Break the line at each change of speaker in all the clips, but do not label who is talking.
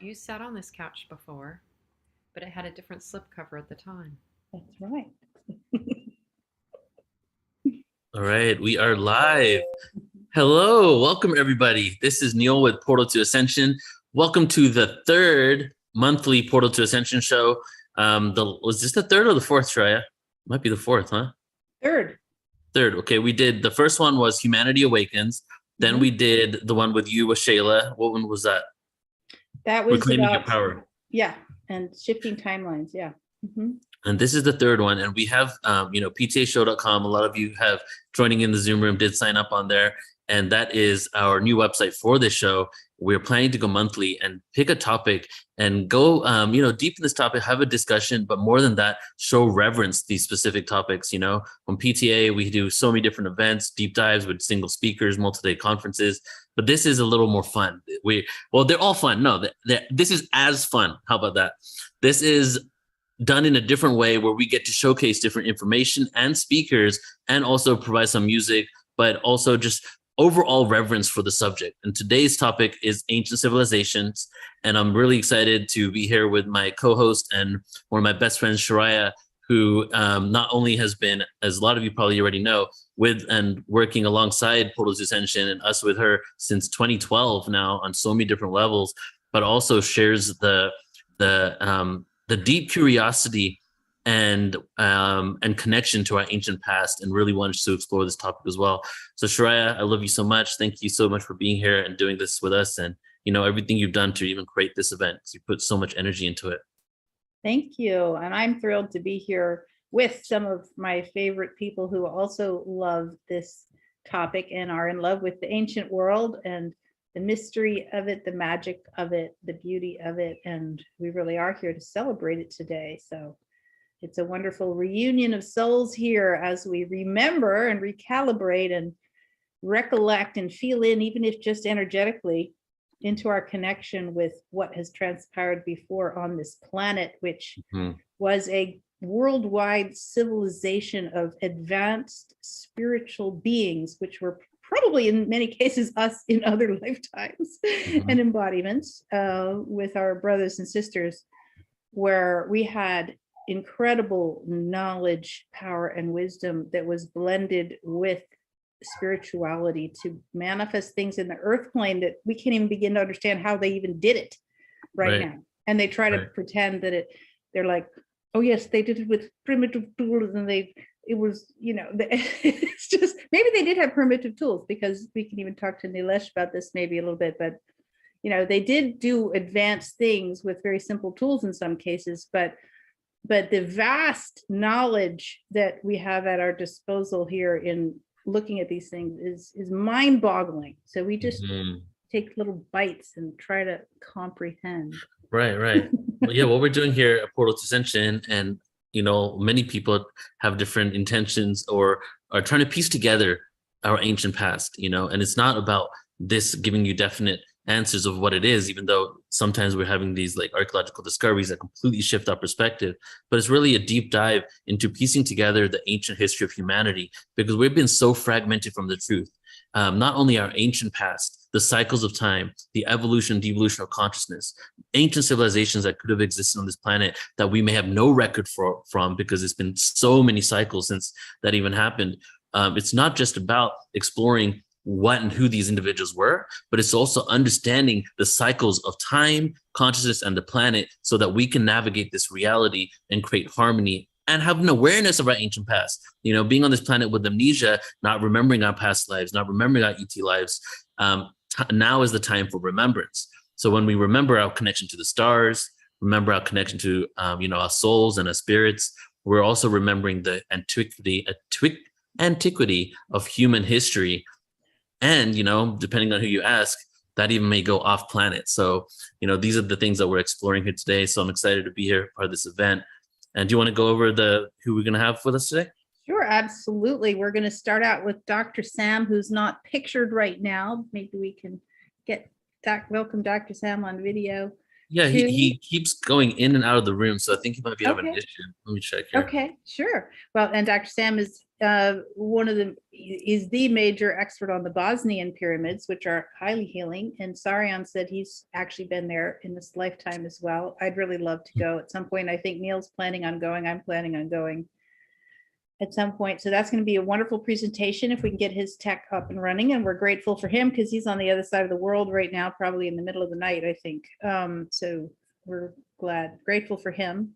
You sat on this couch before, but it had a different slipcover at the time.
That's right.
All right, we are live. Hello, welcome everybody. This is Neil with Portal to Ascension. Welcome to the third monthly Portal to Ascension show. Was this the third or the fourth, Chiraya? Might be the fourth, huh?
Third.
Okay, we did the first one was Humanity Awakens. Then we did the one with you with Shayla. What one was that?
That was
Reclaiming Your Power.
Yeah, and shifting timelines. Yeah.
And this is the third one. And we have, ptashow.com. A lot of you have joining in the Zoom room, did sign up on there. And that is our new website for this show. We're planning to go monthly and pick a topic and go, deep in this topic, have a discussion. But more than that, show reverence these specific topics. You know, on PTA, we do so many different events, deep dives with single speakers, multi-day conferences. But this is a little more fun. They're all fun. No, this is as fun. How about that? This is done in a different way where we get to showcase different information and speakers and also provide some music, but also just overall reverence for the subject. And today's topic is ancient civilizations. And I'm really excited to be here with my co-host and one of my best friends, Chiraya, who not only has been, as a lot of you probably already know, with and working alongside Portal to Ascension and us with her since 2012 now on so many different levels, but also shares the deep curiosity and connection to our ancient past, and really wanted to explore this topic as well. So Chiraya, I love you so much. Thank you so much for being here and doing this with us, and everything you've done to even create this event, because you put so much energy into it.
Thank you. And I'm thrilled to be here with some of my favorite people who also love this topic and are in love with the ancient world and the mystery of it, the magic of it, the beauty of it. And we really are here to celebrate it today. So it's a wonderful reunion of souls here as we remember and recalibrate and recollect and feel in, even if just energetically, into our connection with what has transpired before on this planet, which was a worldwide civilization of advanced spiritual beings, which were probably in many cases us in other lifetimes and embodiments with our brothers and sisters, where we had incredible knowledge, power, and wisdom that was blended with spirituality to manifest things in the earth plane that we can't even begin to understand how they even did it right now. And they try to pretend that they're like, oh yes, they did it with primitive tools, and it's just, maybe they did have primitive tools, because we can even talk to Nilesh about this maybe a little bit, but they did do advanced things with very simple tools in some cases, but the vast knowledge that we have at our disposal here in looking at these things is mind-boggling. So we just take little bites and try to comprehend.
Right. Well, yeah, what we're doing here at Portal to Ascension, and many people have different intentions or are trying to piece together our ancient past, and it's not about this giving you definite answers of what it is, even though sometimes we're having these like archaeological discoveries that completely shift our perspective. But it's really a deep dive into piecing together the ancient history of humanity, because we've been so fragmented from the truth. Not only our ancient past, the cycles of time, the evolution and devolution of consciousness, ancient civilizations that could have existed on this planet that we may have no record from, because it's been so many cycles since that even happened. It's not just about exploring what and who these individuals were, but it's also understanding the cycles of time, consciousness, and the planet, so that we can navigate this reality and create harmony and have an awareness of our ancient past. Being on this planet with amnesia, not remembering our past lives, not remembering our ET lives, now is the time for remembrance. So when we remember our connection to the stars, remember our connection to our souls and our spirits, we're also remembering the antiquity of human history. And, depending on who you ask, that even may go off planet. So, these are the things that we're exploring here today. So I'm excited to be here, part of this event. And do you want to go over who we're going to have with us today?
Sure, absolutely. We're going to start out with Dr. Sam, who's not pictured right now. Maybe we can welcome Dr. Sam on video.
Yeah, he keeps going in and out of the room, so I think he might be having an issue. Let me check here.
Okay, sure. Well, and Dr. Sam is is the major expert on the Bosnian pyramids, which are highly healing. And Saryan said he's actually been there in this lifetime as well. I'd really love to go at some point. I think Neil's planning on going. I'm planning on going at some point. So that's going to be a wonderful presentation if we can get his tech up and running. And we're grateful for him because he's on the other side of the world right now, probably in the middle of the night, I think. So we're grateful for him.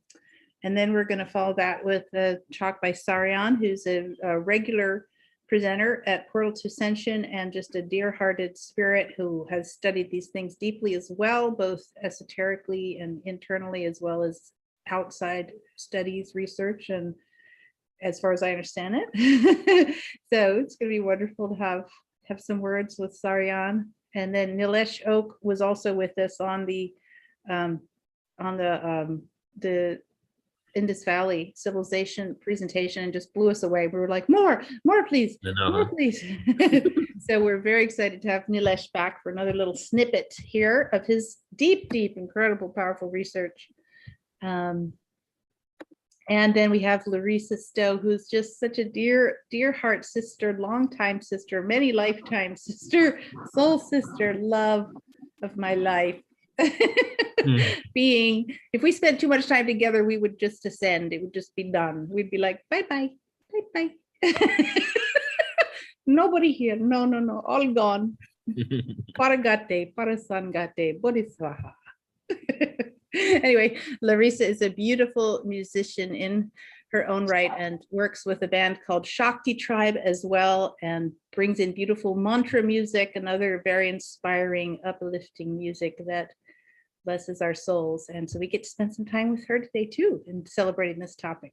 And then we're going to follow that with a talk by Saryan, who's a regular presenter at Portal to Ascension and just a dear-hearted spirit who has studied these things deeply as well, both esoterically and internally, as well as outside studies, research, and as far as I understand it. So it's going to be wonderful to have some words with Saryan. And then Nilesh Oak was also with us on the Indus Valley civilization presentation and just blew us away. We were like, more please, more please. So we're very excited to have Nilesh back for another little snippet here of his deep, incredible, powerful research. And then we have Larissa Stowe, who's just such a dear heart sister, longtime sister, many lifetime sister, soul sister, love of my life. Being, if we spent too much time together, we would just ascend. It would just be done. We'd be like, bye. Nobody here. No, all gone. Paragate, parasangate, bodhisattva. Anyway, Larissa is a beautiful musician in her own right and works with a band called Shakti Tribe as well, and brings in beautiful mantra music and other very inspiring, uplifting music that blesses our souls. And so we get to spend some time with her today too in celebrating this topic.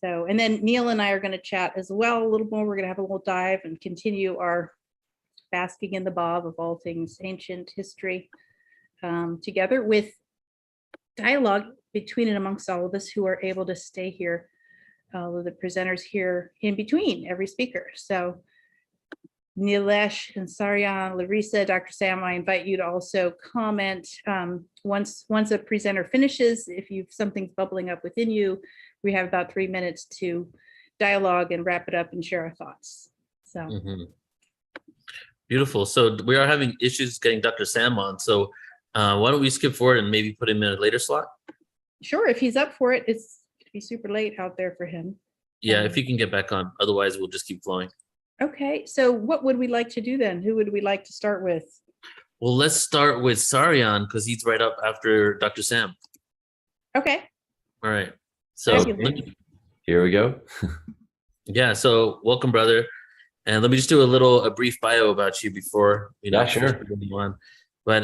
So, and then Neil and I are going to chat as well a little more. We're going to have a little dive and continue our basking in the bob of all things ancient history, together with dialogue between and amongst all of us who are able to stay here, with the presenters here in between every speaker. So Nilesh and Saryan, Larissa, Dr. Sam, I invite you to also comment once a presenter finishes. If you've something's bubbling up within you, we have about 3 minutes to dialogue and wrap it up and share our thoughts. So
Beautiful. So we are having issues getting Dr. Sam on. So why don't we skip forward and maybe put him in a later slot? Sure,
if he's up for it. It's to be super late out there for him.
Yeah, if he can get back on. Otherwise, we'll just keep flowing.
Okay, so what would we like to do then? Who would we like to start with?
Well, let's start with Saryan because he's right up after Dr. Sam.
Okay.
All right. So
here we go.
Yeah. So welcome, brother. And let me just do a brief bio about you before
Yeah, sure.
On. But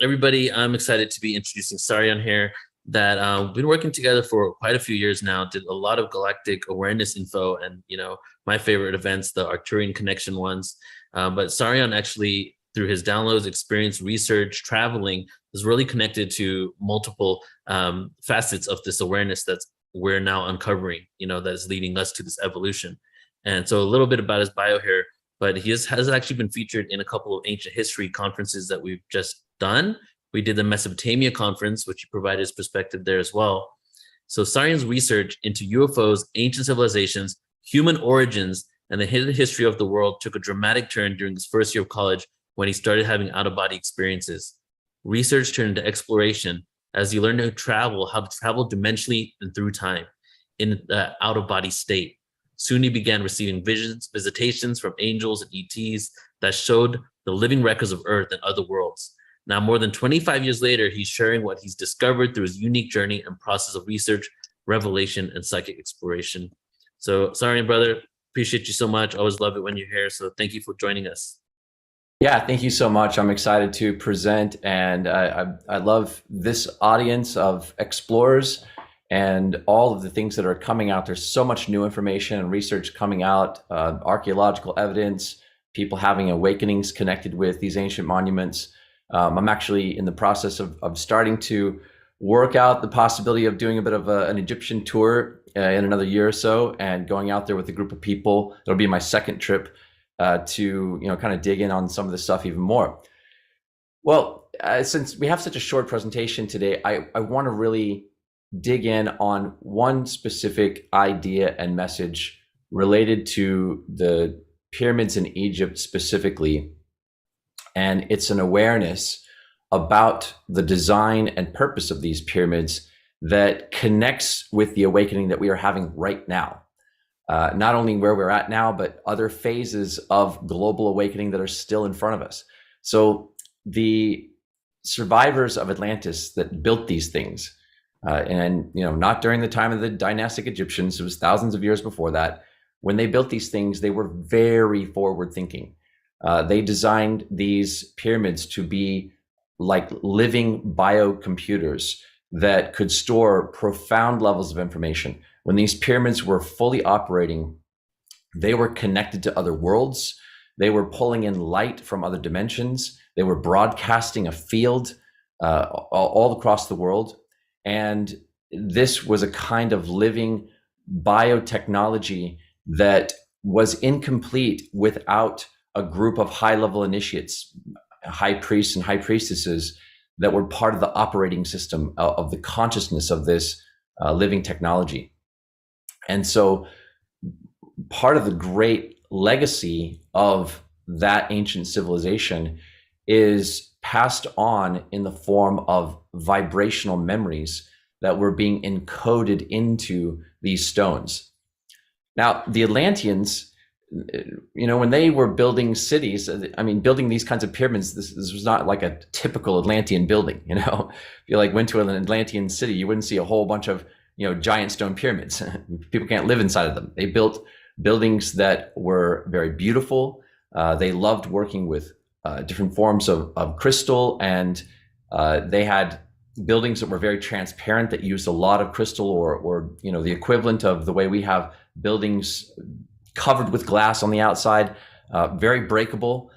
everybody, I'm excited to be introducing Saryan here. That we've been working together for quite a few years now. Did a lot of galactic awareness info, and my favorite events, the Arcturian Connection ones. But Saryan actually, through his downloads, experience, research, traveling, is really connected to multiple facets of this awareness that we're now uncovering. That is leading us to this evolution. And so a little bit about his bio here, but he has actually been featured in a couple of ancient history conferences that we've just done. We did the Mesopotamia conference, which he provided his perspective there as well. So Saryan's research into UFOs, ancient civilizations, human origins, and the hidden history of the world took a dramatic turn during his first year of college when he started having out-of-body experiences. Research turned into exploration as he learned how to travel dimensionally and through time in the out-of-body state. Soon he began receiving visions, visitations from angels and ETs that showed the living records of Earth and other worlds. Now, more than 25 years later, he's sharing what he's discovered through his unique journey and process of research, revelation, and psychic exploration. So, Saryan, brother, appreciate you so much. Always love it when you're here. So thank you for joining us.
Yeah, thank you so much. I'm excited to present, and I love this audience of explorers and all of the things that are coming out. There's so much new information and research coming out, archaeological evidence, people having awakenings connected with these ancient monuments. I'm actually in the process of starting to work out the possibility of doing a bit of an Egyptian tour in another year or so, and going out there with a group of people. It'll be my second trip to kind of dig in on some of this stuff even more. Well, since we have such a short presentation today, I want to really dig in on one specific idea and message related to the pyramids in Egypt specifically. And it's an awareness about the design and purpose of these pyramids that connects with the awakening that we are having right now. Not only where we're at now, but other phases of global awakening that are still in front of us. So the survivors of Atlantis that built these things, and not during the time of the dynastic Egyptians, it was thousands of years before that. When they built these things, they were very forward thinking. They designed these pyramids to be like living biocomputers that could store profound levels of information. When these pyramids were fully operating, they were connected to other worlds. They were pulling in light from other dimensions. They were broadcasting a field all across the world. And this was a kind of living biotechnology that was incomplete without a group of high-level initiates, high priests and high priestesses that were part of the operating system of the consciousness of this living technology. And so part of the great legacy of that ancient civilization is passed on in the form of vibrational memories that were being encoded into these stones. Now, the Atlanteans, when they were building cities, building these kinds of pyramids, this was not like a typical Atlantean building. If you went to an Atlantean city, you wouldn't see a whole bunch of giant stone pyramids. People can't live inside of them. They built buildings that were very beautiful. They loved working with different forms of crystal, and they had buildings that were very transparent that used a lot of crystal, or the equivalent of the way we have buildings covered with glass on the outside, very breakable,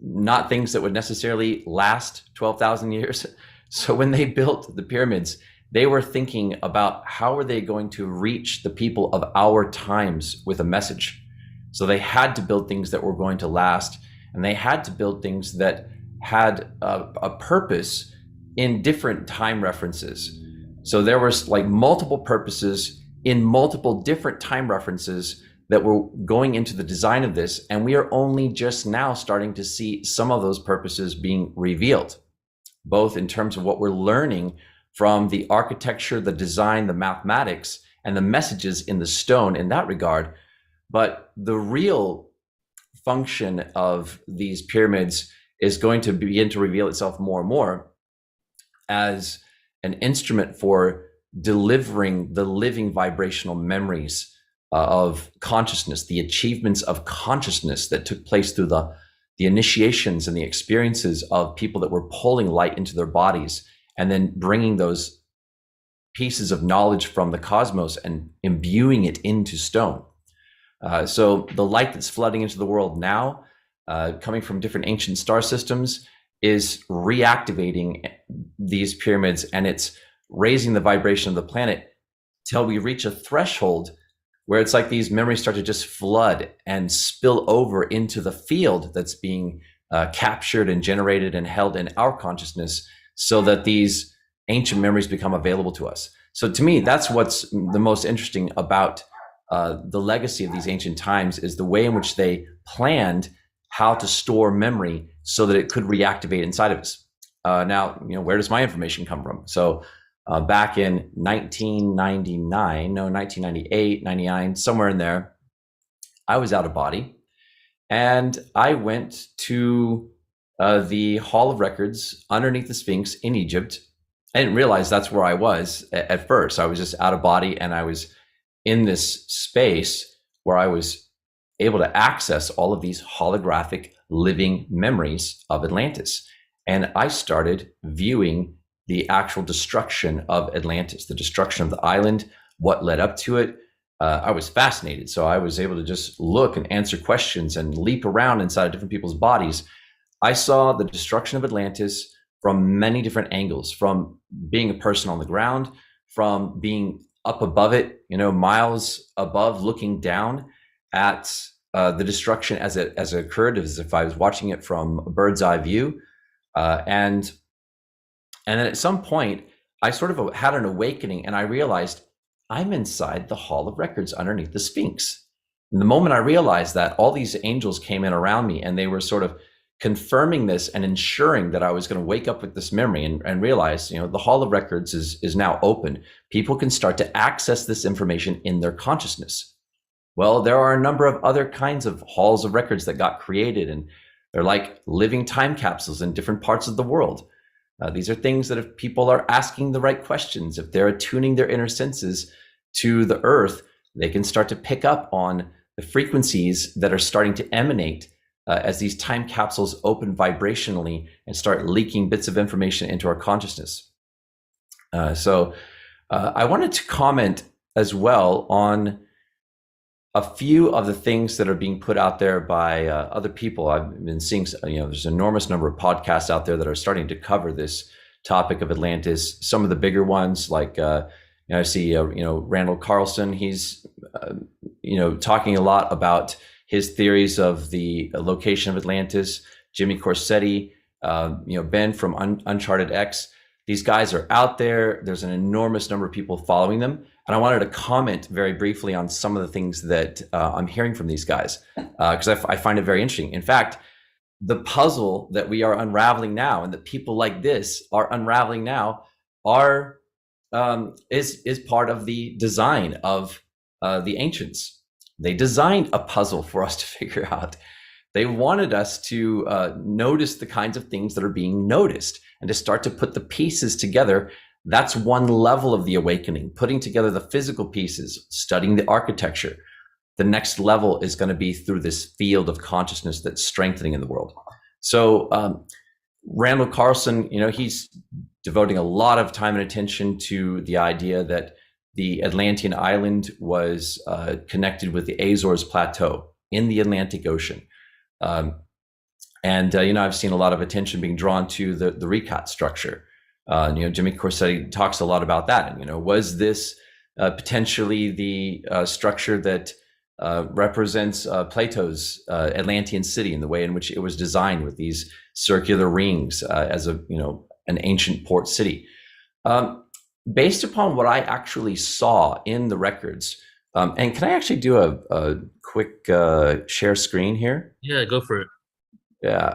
not things that would necessarily last 12,000 years. So when they built the pyramids, they were thinking about how are they going to reach the people of our times with a message. So they had to build things that were going to last, and they had to build things that had a purpose in different time references. So there was multiple purposes in multiple different time references that were going into the design of this. And we are only just now starting to see some of those purposes being revealed, both in terms of what we're learning from the architecture, the design, the mathematics, and the messages in the stone in that regard. But the real function of these pyramids is going to begin to reveal itself more and more as an instrument for delivering the living vibrational memories of consciousness, the achievements of consciousness that took place through the initiations and the experiences of people that were pulling light into their bodies, and then bringing those pieces of knowledge from the cosmos and imbuing it into stone. So the light that's flooding into the world now, coming from different ancient star systems, is reactivating these pyramids, and it's raising the vibration of the planet till we reach a threshold where it's like these memories start to just flood and spill over into the field that's being captured and generated and held in our consciousness, so that these ancient memories become available to us. So to me, that's what's the most interesting about the legacy of these ancient times, is the way in which they planned how to store memory so that it could reactivate inside of us. Now, where does my information come from? So back in 1998, 99, somewhere in there, I was out of body, and I went to the Hall of Records underneath the Sphinx in Egypt. I didn't realize that's where I was at first. I was just out of body, and I was in this space where I was able to access all of these holographic living memories of Atlantis. And I started viewing the actual destruction of Atlantis, the destruction of the island, what led up to it. I was fascinated. So I was able to just look and answer questions and leap around inside of different people's bodies. I saw the destruction of Atlantis from many different angles, from being a person on the ground, from being up above it, miles above, looking down at the destruction as it occurred, as if I was watching it from a bird's eye view. And then at some point, I sort of had an awakening, and I realized I'm inside the Hall of Records underneath the Sphinx. And the moment I realized that, all these angels came in around me, and they were sort of confirming this and ensuring that I was going to wake up with this memory and realize, the Hall of Records is now open. People can start to access this information in their consciousness. Well, there are a number of other kinds of halls of records that got created, and they're like living time capsules in different parts of the world. These are things that if people are asking the right questions, if they're attuning their inner senses to the earth, they can start to pick up on the frequencies that are starting to emanate as these time capsules open vibrationally and start leaking bits of information into our consciousness. So I wanted to comment as well on a few of the things that are being put out there by other people. I've been seeing, there's an enormous number of podcasts out there that are starting to cover this topic of Atlantis. Some of the bigger ones, like I see, Randall Carlson. He's, talking a lot about his theories of the location of Atlantis. Jimmy Corsetti, Ben from Uncharted X. These guys are out there. There's an enormous number of people following them. And I wanted to comment very briefly on some of the things that I'm hearing from these guys, because I find it very interesting. In fact, the puzzle that we are unraveling now, and that people like this are unraveling now, is part of the design of the ancients. They designed a puzzle for us to figure out. They wanted us to notice the kinds of things that are being noticed and to start to put the pieces together. That's one level of the awakening, putting together the physical pieces, studying the architecture. The next level is going to be through this field of consciousness that's strengthening in the world. So Randall Carlson, he's devoting a lot of time and attention to the idea that the Atlantean island was connected with the Azores Plateau in the Atlantic Ocean. I've seen a lot of attention being drawn to the Recat structure. Jimmy Corsetti talks a lot about that. And, was this potentially the structure that represents Plato's Atlantean city, in the way in which it was designed with these circular rings as an ancient port city? Based upon what I actually saw in the records, and can I actually do a quick share screen here?
Yeah, go for it.
Yeah.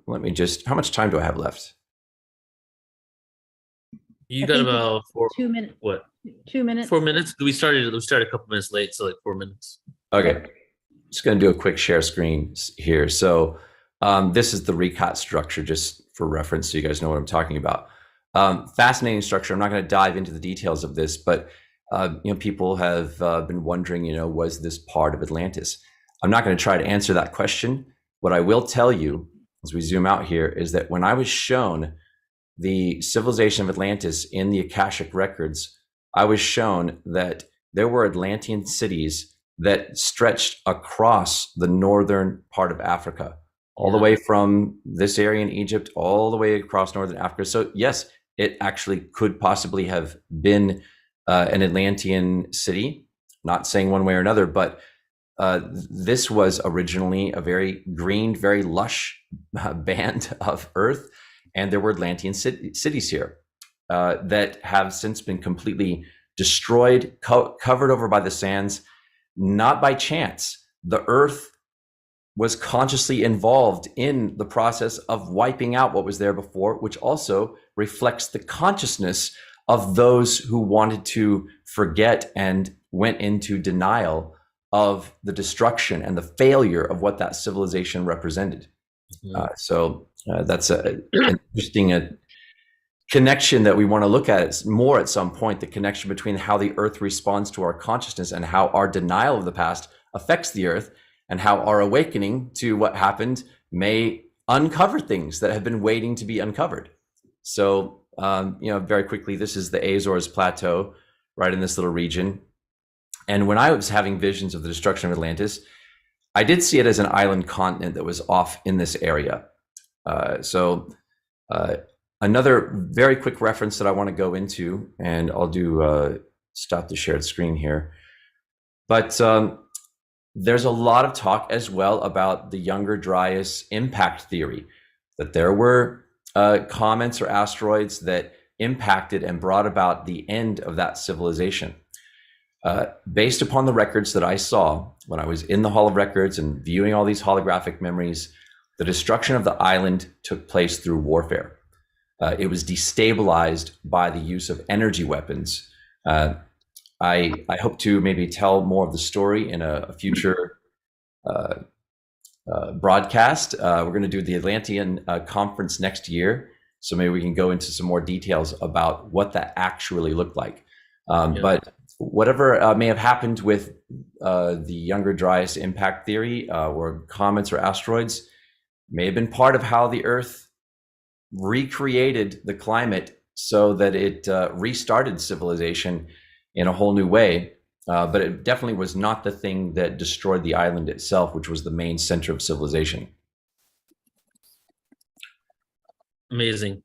Let me just, how much time do I have left?
You got about
2 minutes.
What?
2 minutes.
4 minutes? We started a couple minutes late, so like 4 minutes.
Okay. Just going to do a quick share screen here. So this is the Recat structure, just for reference, so you guys know what I'm talking about. Fascinating structure. I'm not going to dive into the details of this, but people have been wondering, was this part of Atlantis? I'm not going to try to answer that question. What I will tell you, as we zoom out here, is that when I was shown the civilization of Atlantis in the Akashic records, I was shown that there were Atlantean cities that stretched across the northern part of Africa, all the way from this area in Egypt, all the way across northern Africa. So yes, it actually could possibly have been an Atlantean city. Not saying one way or another, but this was originally a very green, very lush band of earth. And there were Atlantean cities here that have since been completely destroyed, covered over by the sands, not by chance. The earth was consciously involved in the process of wiping out what was there before, which also reflects the consciousness of those who wanted to forget and went into denial of the destruction and the failure of what that civilization represented. So that's an interesting connection that we want to look at more at some point, the connection between how the earth responds to our consciousness and how our denial of the past affects the earth, and how our awakening to what happened may uncover things that have been waiting to be uncovered. So, very quickly, this is the Azores Plateau, right in this little region. And when I was having visions of the destruction of Atlantis, I did see it as an island continent that was off in this area. Another very quick reference that I want to go into, and I'll do stop the shared screen here. But there's a lot of talk as well about the Younger Dryas impact theory, that there were comets or asteroids that impacted and brought about the end of that civilization. Based upon the records that I saw when I was in the Hall of Records and viewing all these holographic memories, the destruction of the island took place through warfare. It was destabilized by the use of energy weapons. I hope to maybe tell more of the story in a future broadcast. We're going to do the Atlantean conference next year, so maybe we can go into some more details about what that actually looked like. But whatever may have happened with the Younger Dryas impact theory or comets or asteroids may have been part of how the Earth recreated the climate so that it restarted civilization in a whole new way. But it definitely was not the thing that destroyed the island itself, which was the main center of civilization.
Amazing.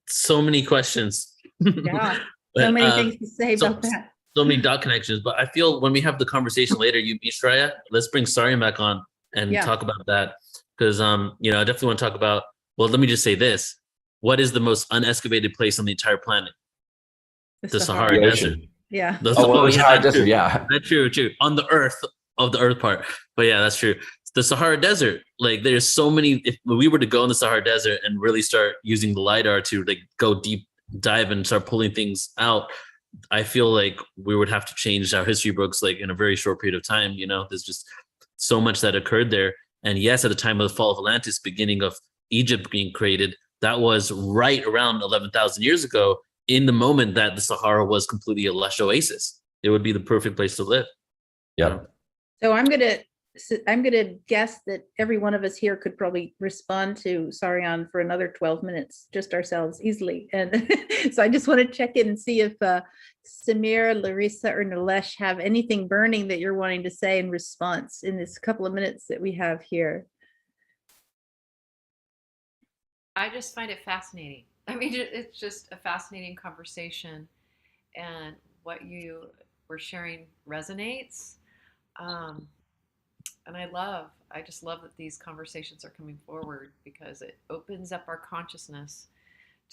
So many questions.
Yeah, so many things to say about that.
So many dot connections. But I feel when we have the conversation later, you meet Chiraya, let's bring Sarian back on and talk about that. Because I definitely want to talk about, well, let me just say this. What is the most unexcavated place on the entire planet? The Sahara Desert.
Yeah.
Sahara Desert, yeah.
That's true. On the earth, of the earth part. But yeah, that's true. The Sahara Desert, like there's so many, if we were to go in the Sahara Desert and really start using the LiDAR to like go deep dive and start pulling things out, I feel like we would have to change our history books like in a very short period of time. There's just so much that occurred there. And yes, at the time of the fall of Atlantis, beginning of Egypt being created, that was right around 11,000 years ago, in the moment that the Sahara was completely a lush oasis. It would be the perfect place to live.
Yeah.
So I'm gonna guess that every one of us here could probably respond to Sarian for another 12 minutes, just ourselves easily. And so I just want to check in and see if Samir, Larissa, or Nilesh have anything burning that you're wanting to say in response in this couple of minutes that we have here.
I just find it fascinating. I mean, it's just a fascinating conversation, and what you were sharing resonates. And I just love that these conversations are coming forward, because it opens up our consciousness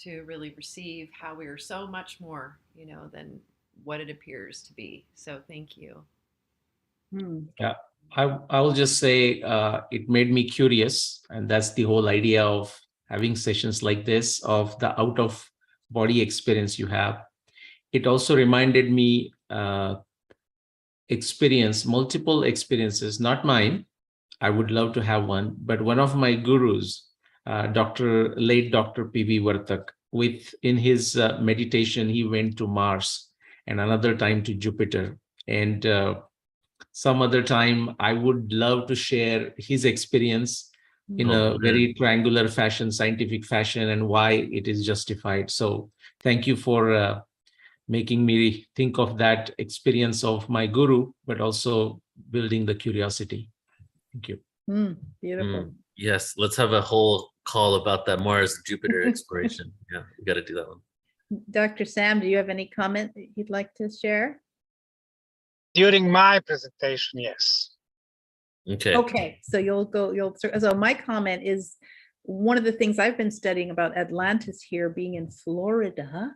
to really receive how we are so much more, than what it appears to be. So thank you.
Yeah, I will just say it made me curious, and that's the whole idea of having sessions like this, of the out of body experience you have. It also reminded me multiple experiences, not mine. I would love to have one, but one of my gurus, late Dr. P.V. Vartak, in his meditation, he went to Mars and another time to Jupiter. And some other time, I would love to share his experience in a very triangular fashion, scientific fashion, and why it is justified. So thank you for making me think of that experience of my guru, but also building the curiosity. Thank you.
Beautiful.
Yes, let's have a whole call about that Mars Jupiter exploration. Yeah, we got to do that one.
Dr. Sam, do you have any comment that you'd like to share?
During my presentation, yes.
Okay, so so my comment is, one of the things I've been studying about Atlantis here being in Florida,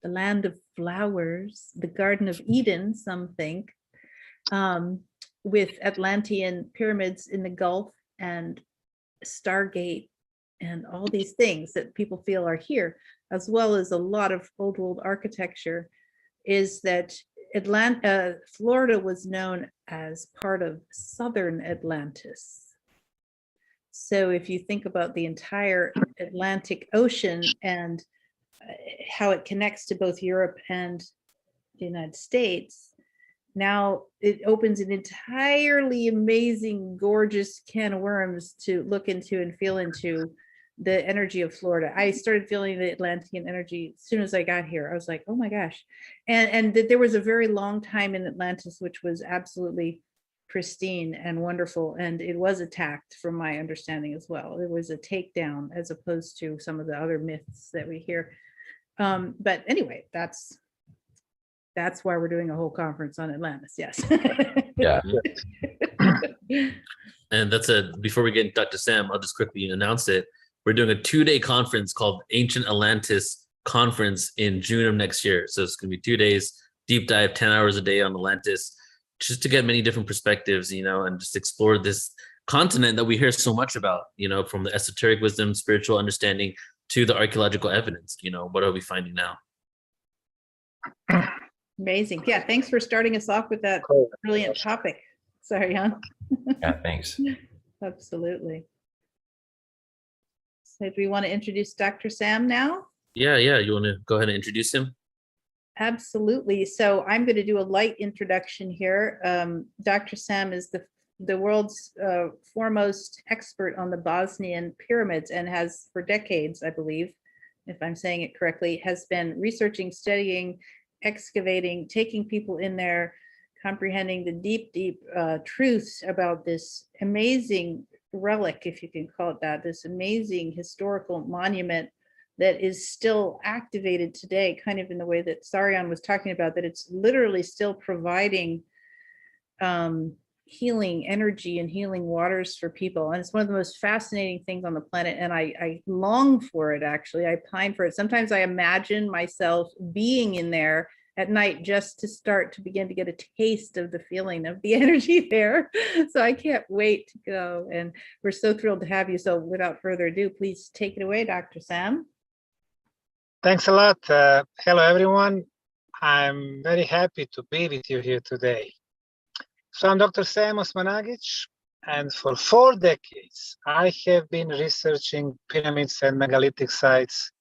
the land of flowers, the Garden of Eden, some think, with Atlantean pyramids in the Gulf and Stargate and all these things that people feel are here, as well as a lot of old architecture, is that Florida was known as part of southern Atlantis. So if you think about the entire Atlantic Ocean and how it connects to both Europe and the United States, now it opens an entirely amazing, gorgeous can of worms to look into and feel into the energy of Florida. I started feeling the Atlantean energy as soon as I got here. I was like, oh my gosh. And that there was a very long time in Atlantis, which was absolutely pristine and wonderful. And it was attacked, from my understanding as well. It was a takedown, as opposed to some of the other myths that we hear. But anyway, that's why we're doing a whole conference on Atlantis. Yes.
Yeah.
And before we get into Dr. Sam, I'll just quickly announce it. We're doing a 2-day conference called Ancient Atlantis Conference in June of next year. So it's going to be 2 days. deep dive 10 hours a day on Atlantis, just to get many different perspectives, and just explore this continent that we hear so much about, from the esoteric wisdom, spiritual understanding to the archaeological evidence. What are we finding now?
Amazing. Yeah, thanks for starting us off with that brilliant topic. Sorry, Jan.
Yeah, thanks.
Absolutely. So do we want to introduce Dr. Sam now?
Yeah. You want to go ahead and introduce him?
Absolutely. So I'm going to do a light introduction here. Dr. Sam is the world's foremost expert on the Bosnian pyramids and has for decades, I believe, if I'm saying it correctly, has been researching, studying, excavating, taking people in there, comprehending the deep truths about this amazing relic, if you can call it that, this amazing historical monument that is still activated today, kind of in the way that Saryan was talking about, that it's literally still providing healing energy and healing waters for people. And it's one of the most fascinating things on the planet. And I long for it, actually. I pine for it. Sometimes I imagine myself being in there at night just to start to begin to get a taste of the feeling of the energy there. So I can't wait to go. And we're so thrilled to have you. So without further ado, please take it away, Dr. Sam.
Thanks a lot. Hello, everyone. I'm very happy to be with you here today. So I'm Dr. Sam Osmanagic, and for 4 decades, I have been researching pyramids and megalithic sites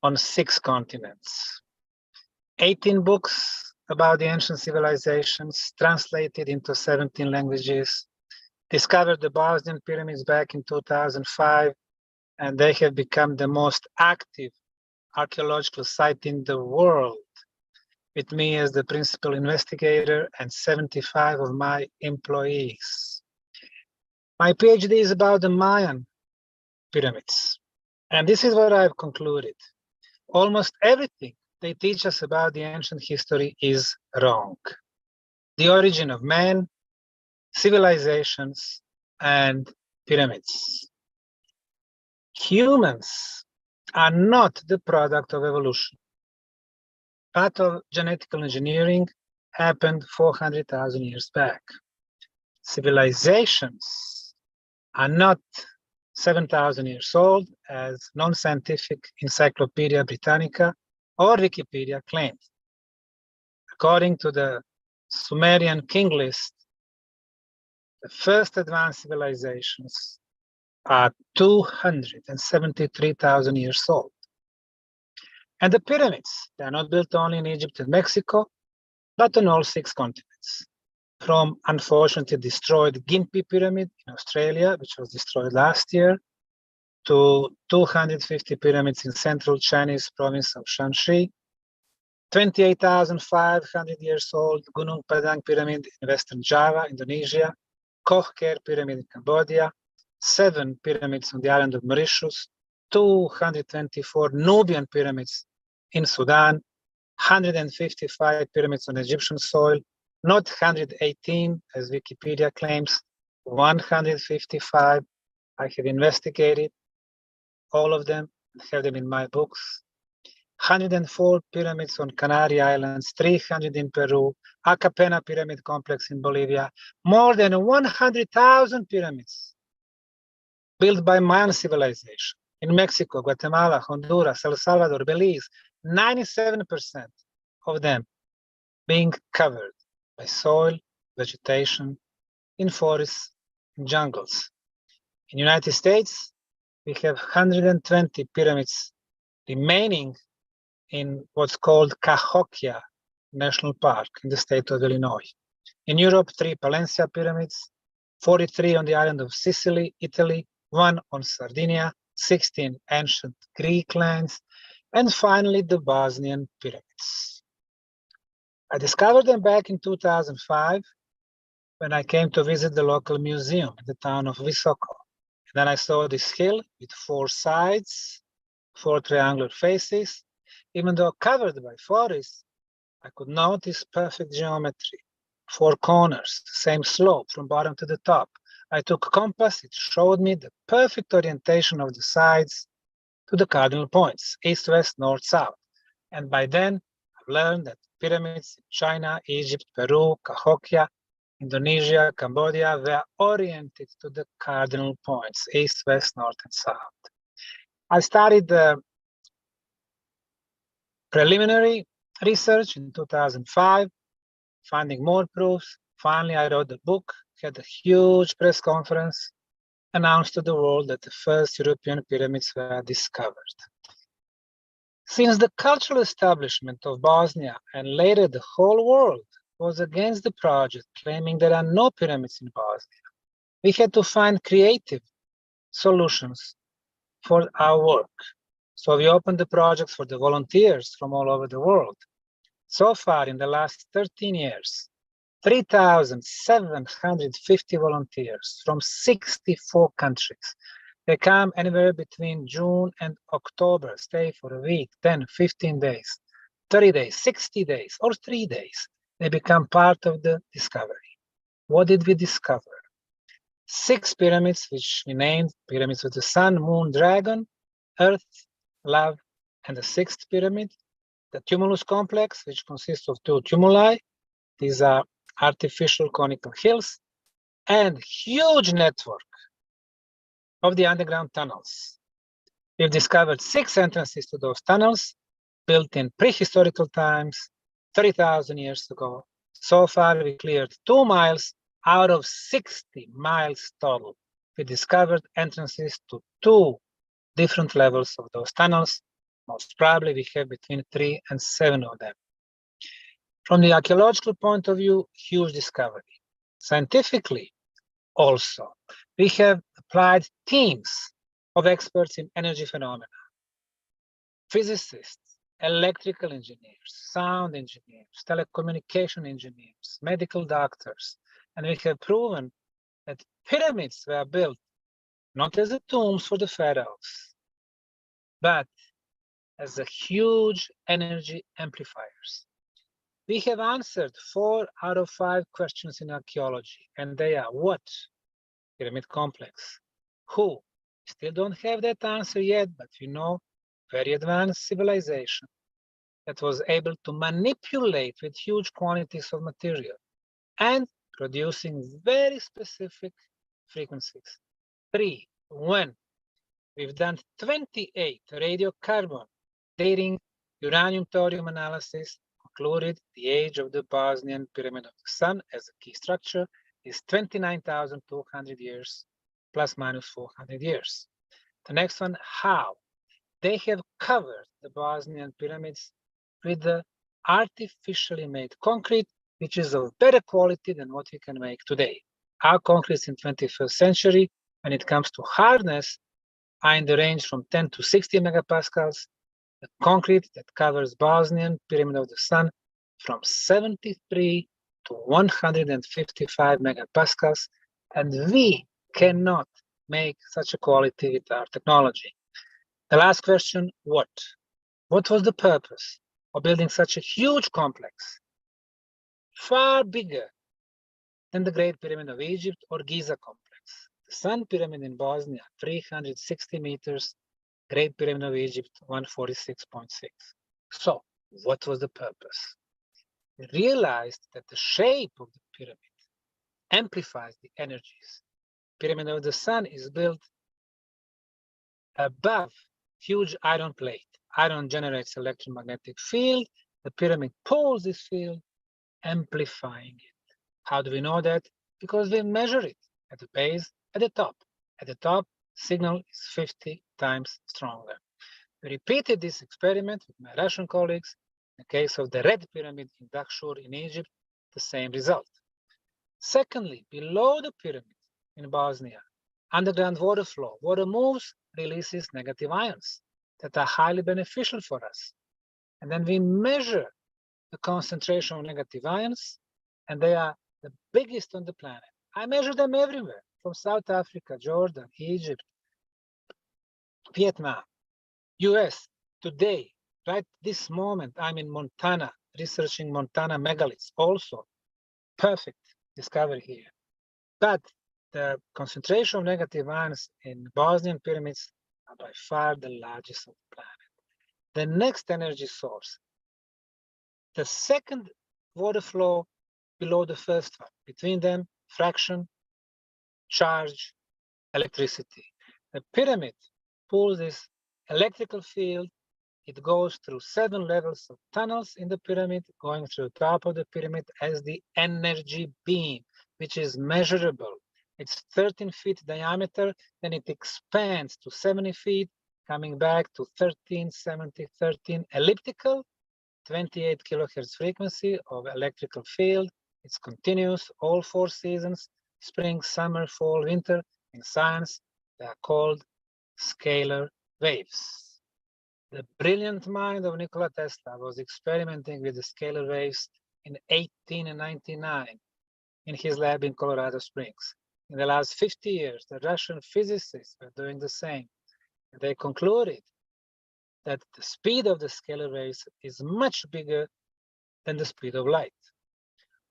on 6 continents. 18 books about the ancient civilizations, translated into 17 languages, discovered the Bosnian pyramids back in 2005, and they have become the most active archaeological site in the world, with me as the principal investigator and 75 of my employees. My PhD is about the Mayan pyramids, and this is what I've concluded. Almost everything they teach us about the ancient history is wrong. The origin of man, civilizations, and pyramids. Humans are not the product of evolution. Pathogenetical engineering happened 400,000 years back. Civilizations are not 7,000 years old, as non-scientific Encyclopedia Britannica or Wikipedia claimed. According to the Sumerian king list, the first advanced civilizations are 273,000 years old. And the pyramids, they are not built only in Egypt and Mexico, but on all 6 continents. From unfortunately destroyed Gympie Pyramid in Australia, which was destroyed last year, to 250 pyramids in central Chinese province of Shanxi, 28,500 years old Gunung Padang Pyramid in Western Java, Indonesia, Koh Ker Pyramid in Cambodia, 7 pyramids on the island of Mauritius, 224 Nubian pyramids in Sudan, 155 pyramids on Egyptian soil, not 118 as Wikipedia claims, 155. I have investigated all of them, have them in my books. 104 pyramids on Canary Islands, 300 in Peru, Acapena Pyramid Complex in Bolivia, more than 100,000 pyramids built by Mayan civilization in Mexico, Guatemala, Honduras, El Salvador, Belize, 97% of them being covered by soil, vegetation, in forests, in jungles. In the United States, we have 120 pyramids remaining in what's called Cahokia National Park in the state of Illinois. In Europe, 3 Palencia pyramids, 43 on the island of Sicily, Italy, 1 on Sardinia, 16 ancient Greek lands, and finally the Bosnian pyramids. I discovered them back in 2005 when I came to visit the local museum in the town of Visoko. And then I saw this hill with 4 sides, 4 triangular faces. Even though covered by forests, I could notice perfect geometry, 4 corners, same slope from bottom to the top. I took a compass, it showed me the perfect orientation of the sides to the cardinal points, east, west, north, south. And by then, I I've learned that pyramids in China, Egypt, Peru, Cahokia, Indonesia, Cambodia were oriented to the cardinal points, east, west, north, and south. I started preliminary research in 2005, finding more proofs. Finally, I wrote the book, had a huge press conference, announced to the world that the first European pyramids were discovered. Since the cultural establishment of Bosnia and later the whole world was against the project, claiming there are no pyramids in Bosnia, we had to find creative solutions for our work. So we opened the projects for the volunteers from all over the world. So far, in the last 13 years, 3,750 volunteers from 64 countries. They come anywhere between June and October, stay for a week, 10, 15 days, 30 days, 60 days, or 3 days. They become part of the discovery. What did we discover? 6 pyramids, which we named Pyramids of the Sun, Moon, Dragon, Earth, Love, and the 6th pyramid, the Tumulus complex, which consists of 2 tumuli. These are artificial conical hills, and huge network of the underground tunnels. We've discovered 6 entrances to those tunnels, built in prehistorical times, 30,000 years ago. So far, we cleared 2 miles out of 60 miles total. We discovered entrances to 2 different levels of those tunnels. Most probably, we have between 3 and 7 of them. From the archaeological point of view, huge discovery. Scientifically, also, we have applied teams of experts in energy phenomena, physicists, electrical engineers, sound engineers, telecommunication engineers, medical doctors, and we have proven that pyramids were built not as the tombs for the pharaohs, but as the huge energy amplifiers. We have answered 4 out of 5 questions in archaeology, and they are what? Pyramid complex. Who? Still don't have that answer yet, but we know very advanced civilization that was able to manipulate with huge quantities of material and producing very specific frequencies. 3, when? We've done 28 radiocarbon dating uranium thorium analysis, concluded the age of the Bosnian Pyramid of the Sun as a key structure is 29,200 years, plus minus 400 years. The next one, how? They have covered the Bosnian pyramids with the artificially made concrete, which is of better quality than what we can make today. Our concretes in 21st century, when it comes to hardness, are in the range from 10 to 60 megapascals. The concrete that covers Bosnian Pyramid of the Sun from 73 to 155 megapascals, and we cannot make such a quality with our technology. The last question, what? What was the purpose of building such a huge complex, far bigger than the Great Pyramid of Egypt or Giza complex? The Sun Pyramid in Bosnia, 360 meters, Great Pyramid of Egypt, 146.6. So, what was the purpose? We realized that the shape of the pyramid amplifies the energies. Pyramid of the Sun is built above huge iron plate. Iron generates electromagnetic field. The pyramid pulls this field, amplifying it. How do we know that? Because we measure it at the base, at the top. At the top, signal is 50 times stronger. We repeated this experiment with my Russian colleagues. In the case of the Red Pyramid in Dahshur in Egypt, the same result. Secondly, below the pyramid in Bosnia, underground water flow, water moves, releases negative ions that are highly beneficial for us. And then we measure the concentration of negative ions, and they are the biggest on the planet. I measure them everywhere, from South Africa, Jordan, Egypt, Vietnam, US. Today, right this moment, I'm in Montana, researching Montana megaliths, also perfect discovery here. But the concentration of negative ions in Bosnian pyramids are by far the largest on the planet. The next energy source The second water flow below the first one. Between them, fraction, charge, electricity. The pyramid pulls this electrical field. It goes through 7 levels of tunnels in the pyramid, going through the top of the pyramid as the energy beam, which is measurable. It's 13 feet diameter, then it expands to 70 feet, coming back to 13, 70, 13 elliptical, 28 kilohertz frequency of electrical field. It's continuous all 4 seasons, spring, summer, fall, winter. In science, they are called scalar waves. The brilliant mind of Nikola Tesla was experimenting with the scalar waves in 1899 in his lab in Colorado Springs. In the last 50 years, the Russian physicists were doing the same. They concluded that the speed of the scalar waves is much bigger than the speed of light,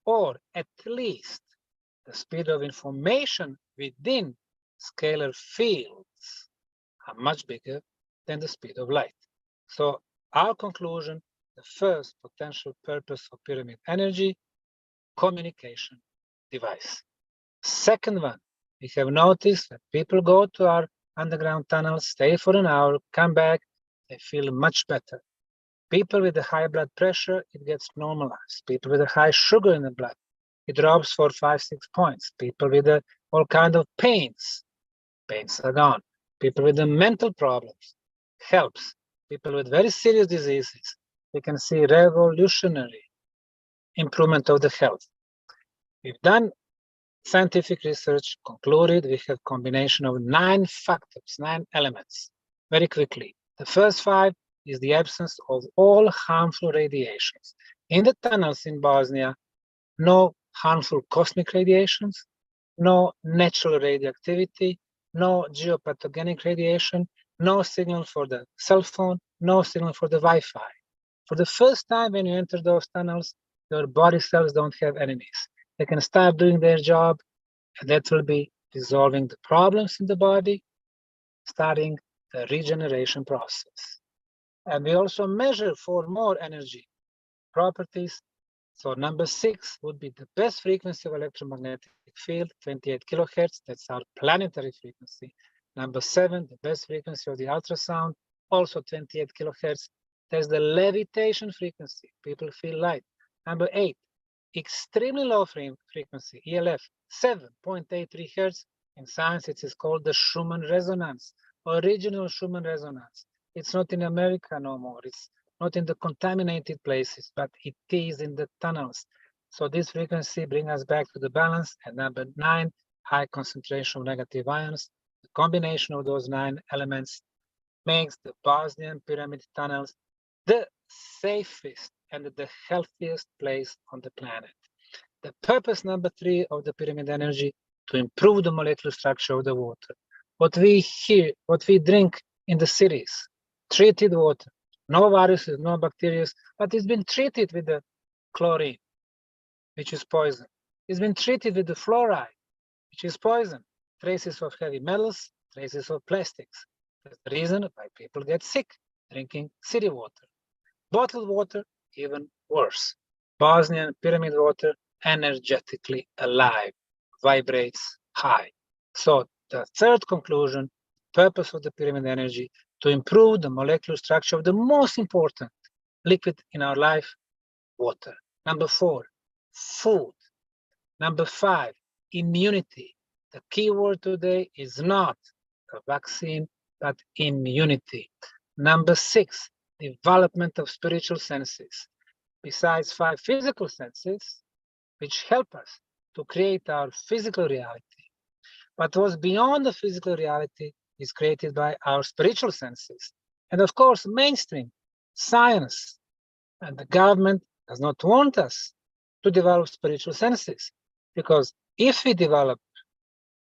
or at least the speed of information within scalar fields are much bigger than the speed of light. So our conclusion, the first potential purpose of pyramid energy, communication device. Second one, we have noticed that people go to our underground tunnels, stay for an hour, come back, they feel much better. People with a high blood pressure, it gets normalized. People with a high sugar in the blood, it drops for 5, 6 points. People with all kinds of pains are gone. People with the mental problems, helps. People with very serious diseases, we can see revolutionary improvement of the health. We've done scientific research, concluded we have combination of 9 factors, 9 elements. Very quickly, the first 5 is the absence of all harmful radiations. In the tunnels in Bosnia, no harmful cosmic radiations, no natural radioactivity, no geopathogenic radiation, no signal for the cell phone, no signal for the Wi-Fi. For the first time when you enter those tunnels, your body cells don't have enemies. They can start doing their job, and that will be resolving the problems in the body, starting the regeneration process. And we also measure for more energy properties. So number 6 would be the best frequency of electromagnetic field, 28 kilohertz. That's our planetary frequency. Number 7, the best frequency of the ultrasound, also 28 kilohertz. There's the levitation frequency. People feel light. Number 8, extremely low frequency, ELF, 7.83 hertz. In science, it is called the Schumann resonance, original Schumann resonance. It's not in America no more. It's not in the contaminated places, but it is in the tunnels. So this frequency brings us back to the balance. And number 9, high concentration of negative ions. The combination of those 9 elements makes the Bosnian pyramid tunnels the safest and the healthiest place on the planet. The purpose number 3 of the pyramid energy, to improve the molecular structure of the water. What we drink in the cities, treated water, no viruses, no bacteria, but it's been treated with the chlorine, which is poison. It's been treated with the fluoride, which is poison. Traces of heavy metals, traces of plastics. That's the reason why people get sick drinking city water. Bottled water, even worse. Bosnian pyramid water, energetically alive, vibrates high. So the third conclusion, purpose of the pyramid energy, to improve the molecular structure of the most important liquid in our life, water. Number 4, food. Number 5, immunity. The key word today is not a vaccine, but immunity. Number 6, development of spiritual senses. Besides 5 physical senses, which help us to create our physical reality. But what's beyond the physical reality is created by our spiritual senses. And of course, mainstream science and the government does not want us to develop spiritual senses. Because if we develop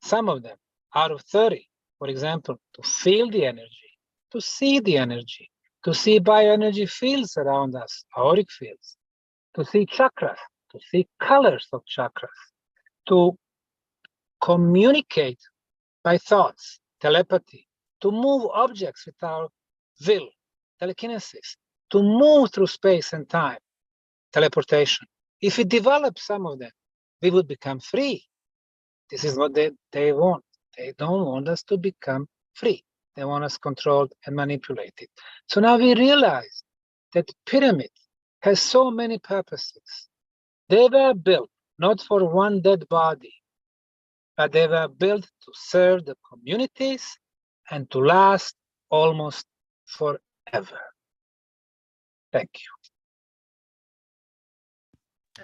some of them out of 30, for example, to feel the energy, to see the energy, to see bioenergy fields around us, auric fields, to see chakras, to see colors of chakras, to communicate by thoughts, telepathy, to move objects with our will, telekinesis, to move through space and time, teleportation. If we develop some of them, we would become free. This is what they want. They don't want us to become free. They want us controlled and manipulated. So now we realize that pyramid has so many purposes. They were built not for one dead body, but they were built to serve the communities and to last almost forever. Thank you.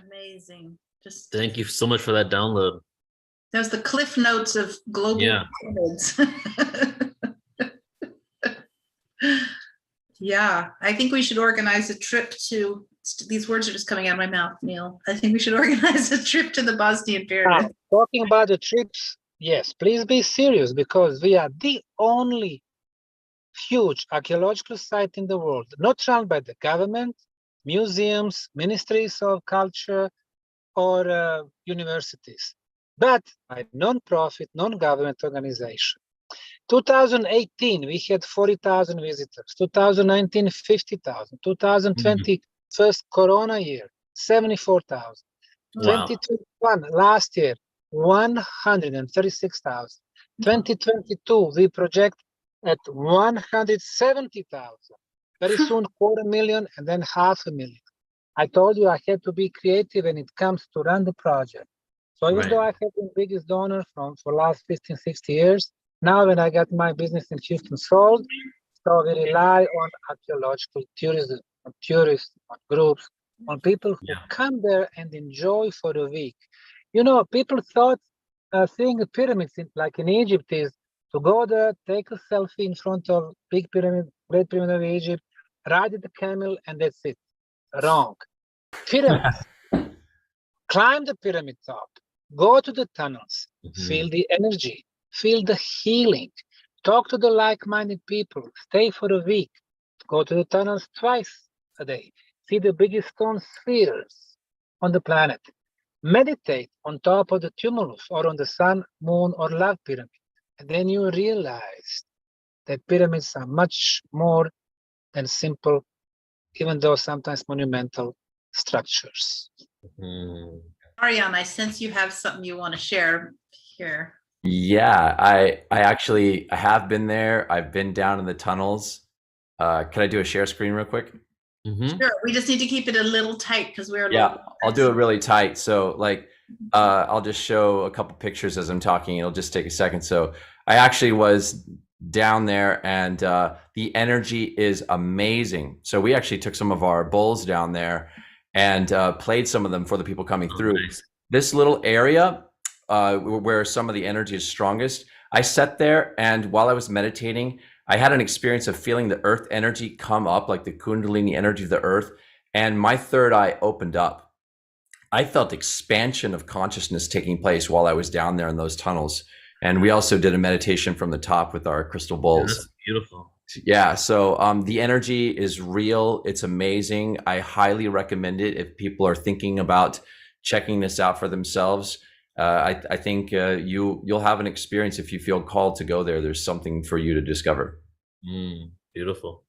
Amazing. Just
Thank you so much for that download.
that was the cliff notes of global
Yeah.
pyramids. Yeah, I think we should organize a trip to, these words are just coming out of my mouth, Neil. I think we should organize a trip to the Bosnian
Now,
pyramids.
talking about the trips, yes, please be serious, because we are the only huge archaeological site in the world, not run by the government, museums, ministries of culture, or universities, but by non-profit, non-government organization. 2018, we had 40,000 visitors. 2019, 50,000. 2020, first Corona year, 74,000.
Wow.
2021, last year, 136,000. 2022, we project at 170,000. Very soon, 250,000, and then 500,000. I told you I had to be creative when it comes to run the project. So even though I have been biggest donor for last 15, 60 years, now when I got my business in Houston sold, so we rely on archaeological tourism, on tourists, on groups, on people who come there and enjoy for a week. You know, people thought seeing the pyramids like in Egypt is to go there, take a selfie in front of big pyramid, Great Pyramid of Egypt, ride the camel, and that's it. Wrong. Pyramids. Climb the pyramid top, go to the tunnels, feel the energy, feel the healing, talk to the like-minded people, stay for a week, go to the tunnels twice a day, see the biggest stone spheres on the planet, meditate on top of the tumulus or on the sun, moon, or love pyramid. And then you realize that pyramids are much more than simple, even though sometimes monumental structures.
Ariane, I sense you have something you want to share here.
Yeah, I have been there. I've been down in the tunnels. Can I do a share screen real quick?
Sure. We just need to keep it a little tight because we're a
Yeah,
little
I'll do it really tight. So like, I'll just show a couple pictures as I'm talking. It'll just take a second. So I actually was down there, and the energy is amazing. So we actually took some of our bowls down there and played some of them for the people coming through.
Nice.
This little area where some of the energy is strongest, I sat there, and while I was meditating, I had an experience of feeling the earth energy come up, like the Kundalini energy of the earth, and my third eye opened up. I felt expansion of consciousness taking place while I was down there in those tunnels. And we also did a meditation from the top with our crystal bowls.
That's beautiful.
Yeah, so the energy is real. It's amazing. I highly recommend it if people are thinking about checking this out for themselves. I think you'll have an experience if you feel called to go there. There's something for you to discover.
Beautiful.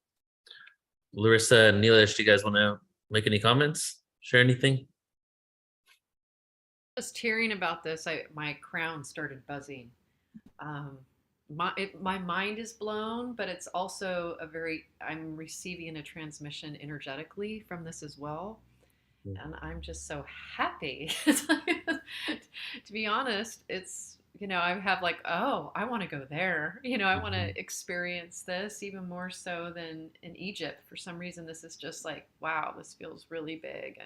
Larissa and Neelish, do you guys want to make any comments? Share anything?
Just hearing about this, my crown started buzzing. My mind is blown, but it's also I'm receiving a transmission energetically from this as well. And I'm just so happy. To be honest, it's, I have like, oh, I want to go there. I want to experience this even more so than in Egypt. For some reason, this is just like, wow, this feels really big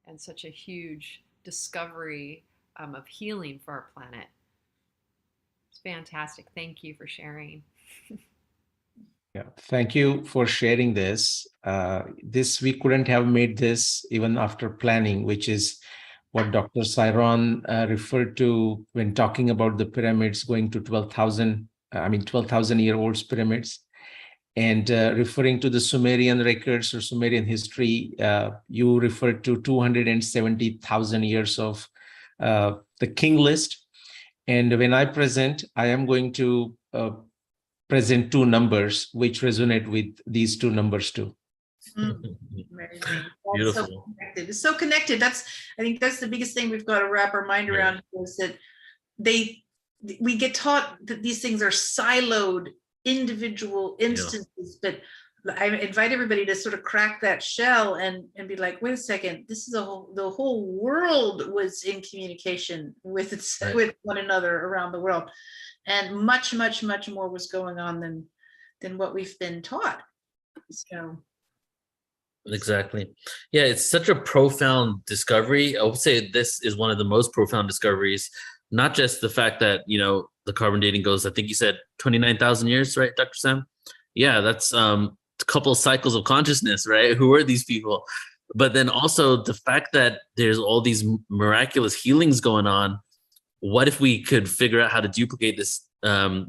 and such a huge discovery of healing for our planet. It's fantastic. Thank you for sharing.
Yeah, thank you for sharing this. We couldn't have made this even after planning, which is what Dr. Cyron referred to when talking about the pyramids going to 12,000-year-old pyramids. And referring to the Sumerian records or Sumerian history, you referred to 270,000 years of the king list. And when I present, I am going to present two numbers which resonate with these two numbers too.
Amazing.
Beautiful.
So connected. It's so connected. I think that's the biggest thing we've got to wrap our mind around is that we get taught that these things are siloed individual instances, but I invite everybody to sort of crack that shell and be like, wait a second, this is the whole world was in communication with one another around the world. And much, much, much more was going on than what we've been taught. So
Exactly. Yeah, it's such a profound discovery. I would say this is one of the most profound discoveries, not just the fact that, the carbon dating goes, I think you said 29,000 years, right, Dr. Sam? Yeah, that's a couple of cycles of consciousnness, right? Who are these people? But then also the fact that there's all these miraculous healings going on. What if we could figure out how to duplicate this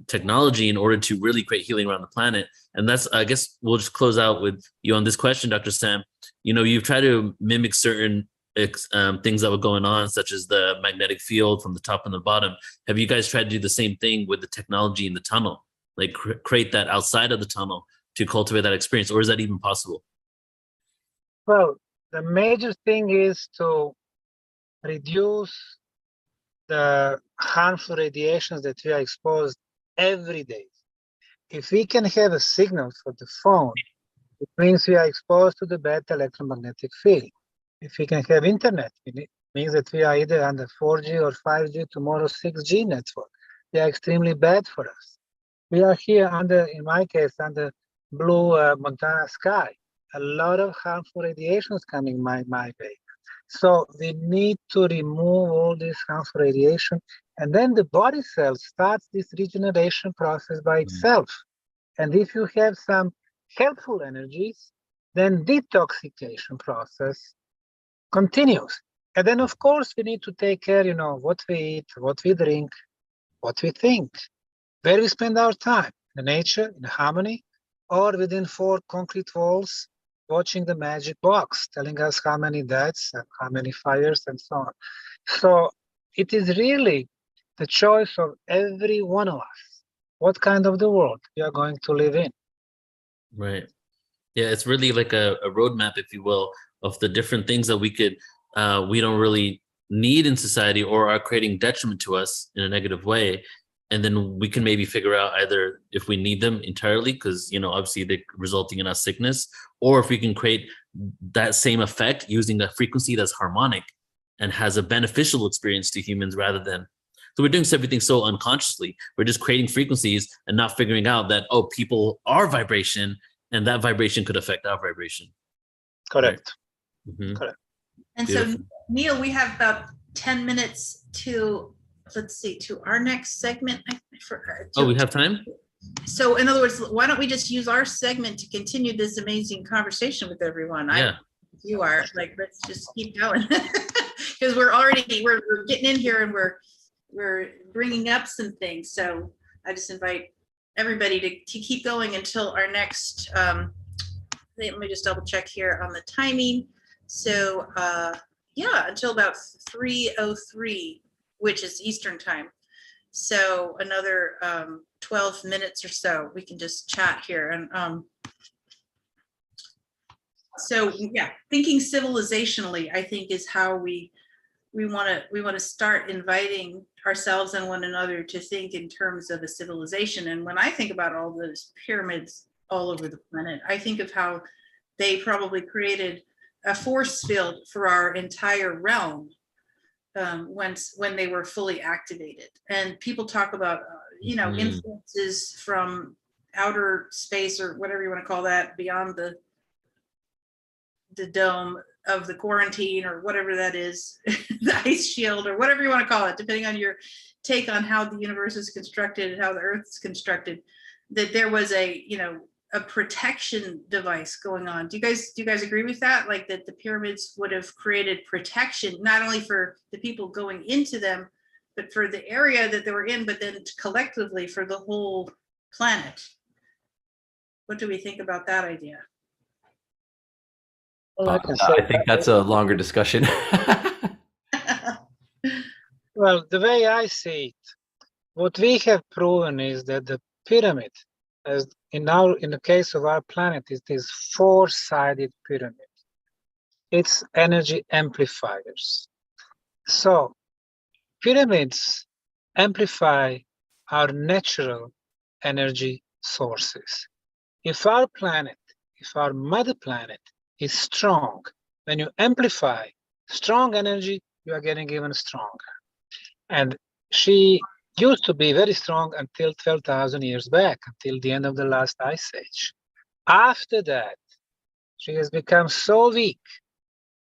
technology in order to really create healing around the planet? And that's, I guess we'll just close out with you on this question, Dr. Sam. You've tried to mimic certain things that were going on, such as the magnetic field from the top and the bottom. Have you guys tried to do the same thing with the technology in the tunnel, like create that outside of the tunnel to cultivate that experience, or is that even possible?
Well, the major thing is to reduce the harmful radiations that we are exposed every day. If we can have a signal for the phone, it means we are exposed to the beta electromagnetic field. If we can have internet, it means that we are either under 4G or 5G, tomorrow 6G network. They are extremely bad for us. We are here in my case, under blue Montana sky. A lot of harmful radiations coming my way. So we need to remove all this harmful radiation, and then the body cell starts this regeneration process by itself. And if you have some helpful energies, then detoxification process continues. And then, of course, we need to take care, what we eat, what we drink, what we think, where we spend our time, in nature, in harmony, or within four concrete walls, watching the magic box, telling us how many deaths and how many fires and so on. So it is really the choice of every one of us, what kind of the world we are going to live in.
Right. Yeah, it's really like a roadmap, if you will, of the different things that we don't really need in society or are creating detriment to us in a negative way. And then we can maybe figure out either if we need them entirely, because, obviously they're resulting in us sickness, or if we can create that same effect using a frequency that's harmonic and has a beneficial experience to humans rather than. So we're doing everything so unconsciously. We're just creating frequencies and not figuring out that, people are vibration and that vibration could affect our vibration.
Correct.
Right? Mm-hmm.
Correct.
And
Beautiful.
So, Neil, we have about 10 minutes to our next segment.
We have time?
So in other words, why don't we just use our segment to continue this amazing conversation with everyone?
Yeah.
You are like, let's just keep going. Because we're getting in here and we're bringing up some things. So I just invite everybody to keep going until our next, let me just double check here on the timing. So until about 3:03, which is Eastern time. So another 12 minutes or so, we can just chat here. And thinking civilizationally, I think, is how we want to start inviting ourselves and one another to think in terms of a civilization. And when I think about all those pyramids all over the planet, I think of how they probably created a force field for our entire realm when they were fully activated. And people talk about influences from outer space, or whatever you want to call that, beyond the dome of the quarantine, or whatever that is, the ice shield, or whatever you want to call it, depending on your take on how the universe is constructed and how the earth is constructed, that there was a protection device going on. Do you guys agree with that? Like that the pyramids would have created protection, not only for the people going into them, but for the area that they were in, but then collectively for the whole planet. What do we think about that idea?
Well,
I think that's a longer discussion.
Well, the way I see it, what we have proven is that the pyramid, as in the case of our planet, it is four-sided pyramid. It's energy amplifiers. So pyramids amplify our natural energy sources. If our planet, if our mother planet is strong, when you amplify strong energy, you are getting even stronger. And she used to be very strong until 12,000 years back, until the end of the last ice age. After that, she has become so weak.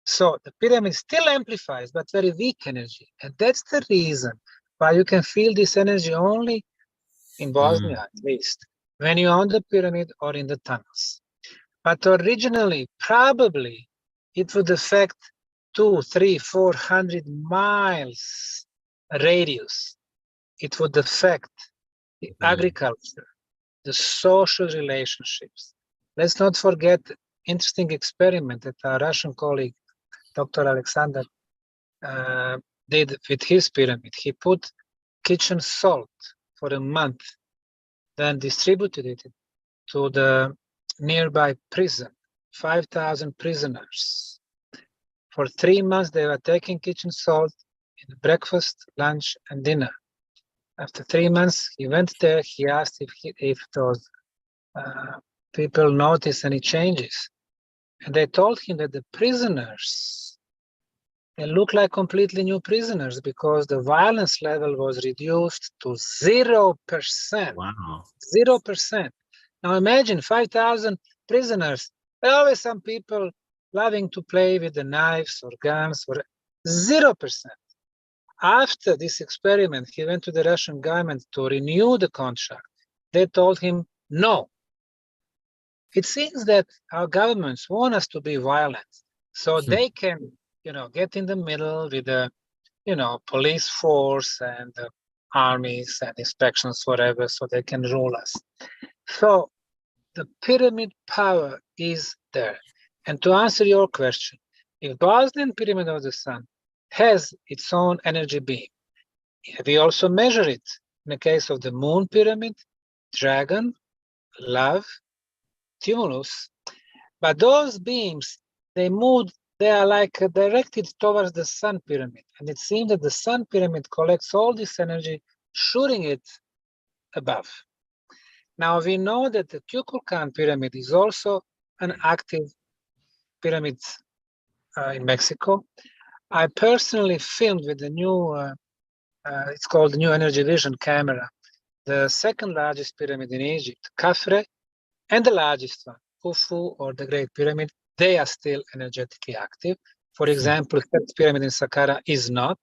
So the pyramid still amplifies, but very weak energy. And that's the reason why you can feel this energy only in Bosnia, at least, when you're on the pyramid or in the tunnels. But originally, probably, it would affect 200, 300, 400 miles radius. It would affect the agriculture, the social relationships. Let's not forget the interesting experiment that our Russian colleague, Dr. Alexander, did with his pyramid. He put kitchen salt for a month, then distributed it to the nearby prison, 5,000 prisoners. For 3 months, they were taking kitchen salt in breakfast, lunch, and dinner. After 3 months, he went there. He asked if those people noticed any changes. And they told him that the prisoners, they look like completely new prisoners because the violence level was reduced to 0%.
Wow.
0%. Now imagine 5,000 prisoners. There are always some people loving to play with the knives or guns, or 0%. After this experiment, he went to the Russian government to renew the contract. They told him no. It seems that our governments want us to be violent, so they can, get in the middle with the, police force and the armies and inspections, whatever, so they can rule us. So the pyramid power is there. And to answer your question, if Bosnian Pyramid of the Sun has its own energy beam, we also measure it in the case of the Moon Pyramid, Dragon, Love, Tumulus. But those beams, they are like directed towards the Sun Pyramid. And it seems that the Sun Pyramid collects all this energy, shooting it above. Now we know that the Kukulkan Pyramid is also an active pyramid in Mexico. I personally filmed with the new, it's called the New Energy Vision camera, the second largest pyramid in Egypt, Khafre, and the largest one, Khufu, or the Great Pyramid. They are still energetically active. For example, the pyramid in Saqqara is not.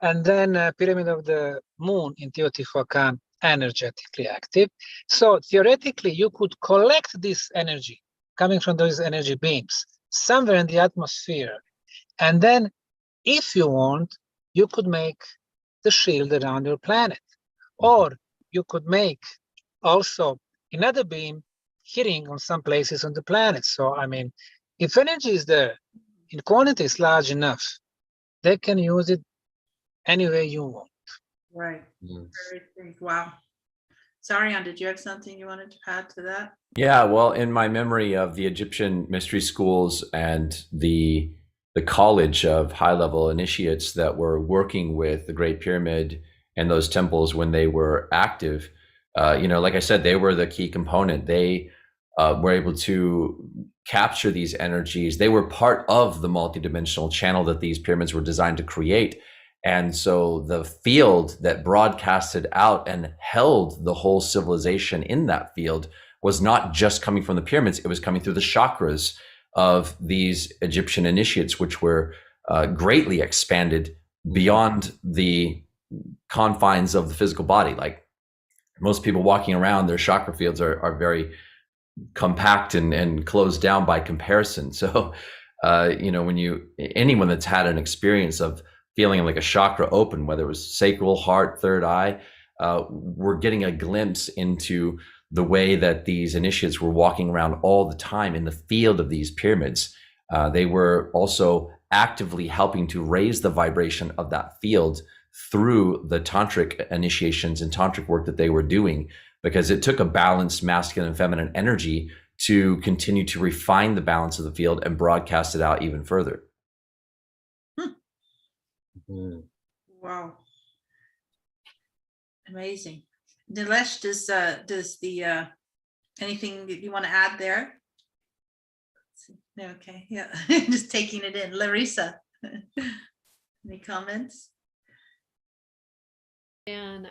And then Pyramid of the Moon in Teotihuacan, energetically active. So theoretically, you could collect this energy coming from those energy beams somewhere in the atmosphere. And then, if you want, you could make the shield around your planet. Or you could make also another beam hitting on some places on the planet. So, I mean, if energy is there in quantities large enough, they can use it any way you want.
Right. Wow. Sarian, did you have something you wanted to add to that?
Yeah, well, in my memory of the Egyptian mystery schools and the college of high-level initiates that were working with the Great Pyramid and those temples when they were active, like I said, they were the key component. They were able to capture these energies. They were part of the multidimensional channel that these pyramids were designed to create. And so the field that broadcasted out and held the whole civilization in that field was not just coming from the pyramids, it was coming through the chakras of these Egyptian initiates, which were greatly expanded beyond the confines of the physical body. Like most people walking around, their chakra fields are very compact and closed down by comparison. So, anyone that's had an experience of feeling like a chakra open, whether it was sacral, heart, third eye, we're getting a glimpse into the way that these initiates were walking around all the time in the field of these pyramids. They were also actively helping to raise the vibration of that field through the tantric initiations and tantric work that they were doing because it took a balanced masculine and feminine energy to continue to refine the balance of the field and broadcast it out even further.
Mhm.
Wow. Amazing. Nilesh, does the anything that you want to add there? No, okay, yeah, just taking it in. Larissa, any comments?
And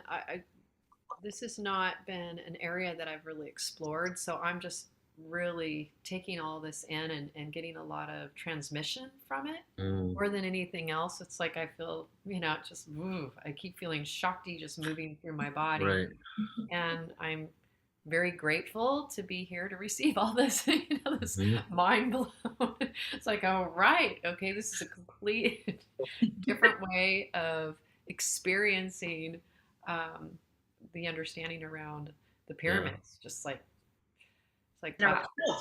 this has not been an area that I've really explored, so I'm just really taking all this in and getting a lot of transmission from it.
Mm.
More than anything else, it's like I feel, just move. I keep feeling Shakti just moving through my body.
Right.
And I'm very grateful to be here to receive all this, this
Mhm.
mind blown. It's like, oh, right. Okay, this is a complete different way of experiencing the understanding around the pyramids. Just like, it's like,
And
wow.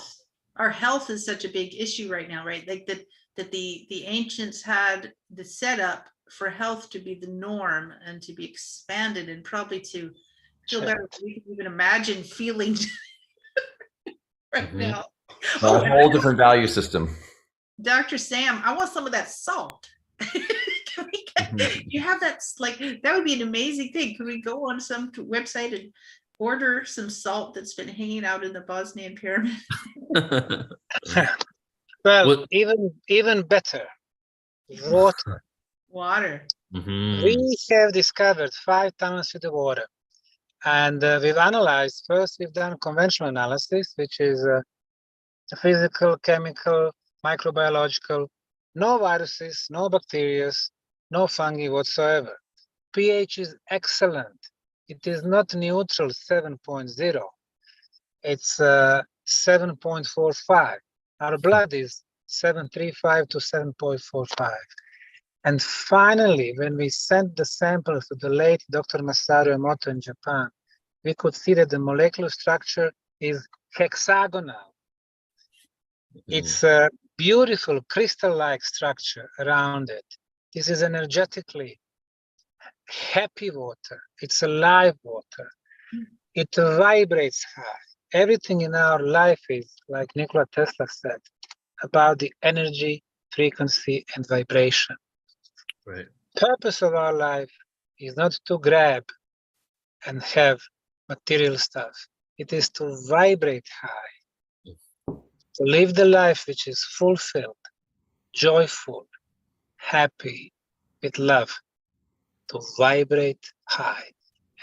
our health is such a big issue right now, right? Like that the ancients had the setup for health to be the norm and to be expanded and probably to feel better. We can even imagine feeling right
Mhm.
now.
A whole different value system.
Dr. Sam, I want some of that salt. Can we get, you have that, like, that would be an amazing thing. Can we go on some website and order some salt that's been hanging out in the Bosnian pyramid?
Well,
What-
even better, water.
Water.
Mhm.
We have discovered 5 tunnels with the water, and we've analyzed. First, we've done conventional analysis, which is physical, chemical, microbiological, no viruses, no bacteria, no fungi whatsoever. pH is excellent. It is not neutral 7.0. It's 7.45. Our blood is 7.35 to 7.45. And finally, when we sent the samples to the late Dr. Masaru Emoto in Japan, we could see that the molecular structure is hexagonal. It's a beautiful crystal-like structure around it. This is energetically happy water. It's alive water. It vibrates high. Everything in our life is, like Nikola Tesla said, about the energy, frequency, and vibration.
Right.
Purpose of our life is not to grab and have material stuff. It is to vibrate high, to live the life which is fulfilled, joyful, happy, with love, to vibrate high.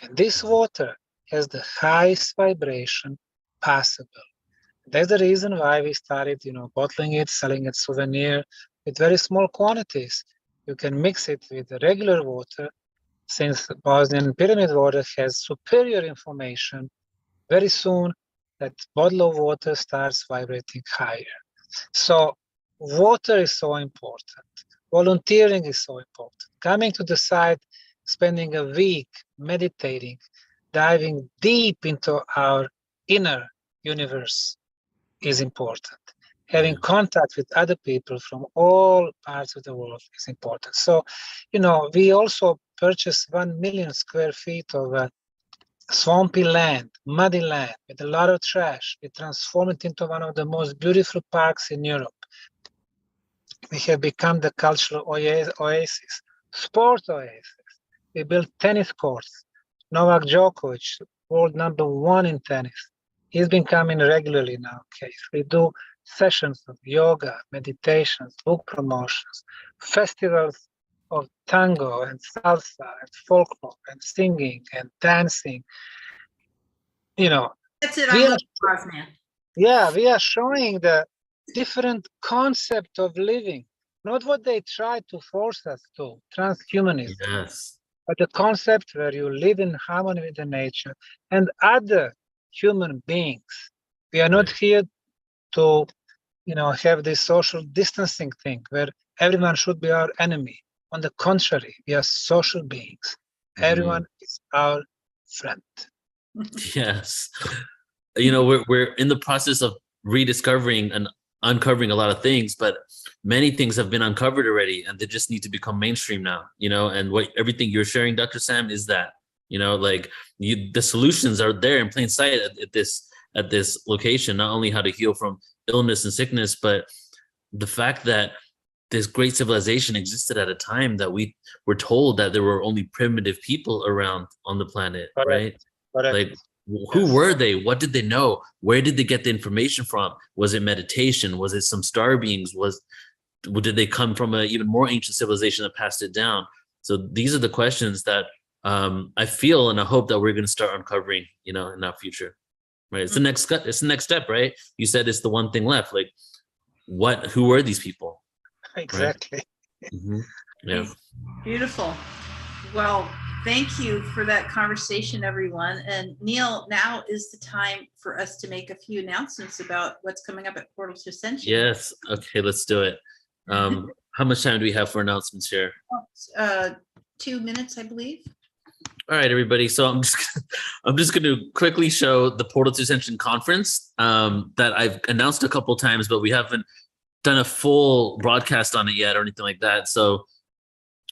And this water has the highest vibration possible. That's the reason why we started, bottling it, selling it souvenir with very small quantities. You can mix it with the regular water, since the Bosnian pyramid water has superior information. Very soon, that bottle of water starts vibrating higher. So water is so important. Volunteering is so important. Coming to the site, spending a week meditating, diving deep into our inner universe is important. Having contact with other people from all parts of the world is important. So, we also purchased 1 million square feet of swampy land, muddy land with a lot of trash. We transformed it into one of the most beautiful parks in Europe. We have become the cultural oasis, sports oasis. We built tennis courts. Novak Djokovic, world #1 in tennis. He's been coming regularly now. We do sessions of yoga, meditations, book promotions, festivals of tango and salsa and folklore and singing and dancing.
That's it. I love Bosnia.
Yeah, we are showing the different concept of living, not what they try to force us to, transhumanism.
Yes.
But the concept where you live in harmony with the nature and other human beings. We are not here to, have this social distancing thing where everyone should be our enemy. On the contrary, we are social beings. Everyone is our friend.
Yes. We're in the process of rediscovering and uncovering a lot of things, but many things have been uncovered already and they just need to become mainstream now, and everything you're sharing, Dr. Sam, is that You know, like the solutions are there in plain sight at this location. Not only how to heal from illness and sickness, but the fact that this great civilization existed at a time that we were told that there were only primitive people around on the planet,
Correct.
right?
Correct.
Like, who
Yes.
were they? What did they know? Where did they get the information from? Was it meditation? Was it some star beings? Did they come from an even more ancient civilization that passed it down? So these are the questions that I feel and I hope that we're going to start uncovering, you know, in our future, right? It's the next step. It's the next step, right? You said it's the one thing left. Like, who were these people?
Exactly.
Mm-hmm. Yeah.
Beautiful. Well, thank you for that conversation, everyone. And Neil, now is the time for us to make a few announcements about what's coming up at Portal to Ascension.
Yes. Okay, let's do it. How much time do we have for announcements here?
2 minutes, I believe.
All right, everybody. So I'm just going to quickly show the Portal to Ascension conference that I've announced a couple times, but we haven't done a full broadcast on it yet or anything like that. So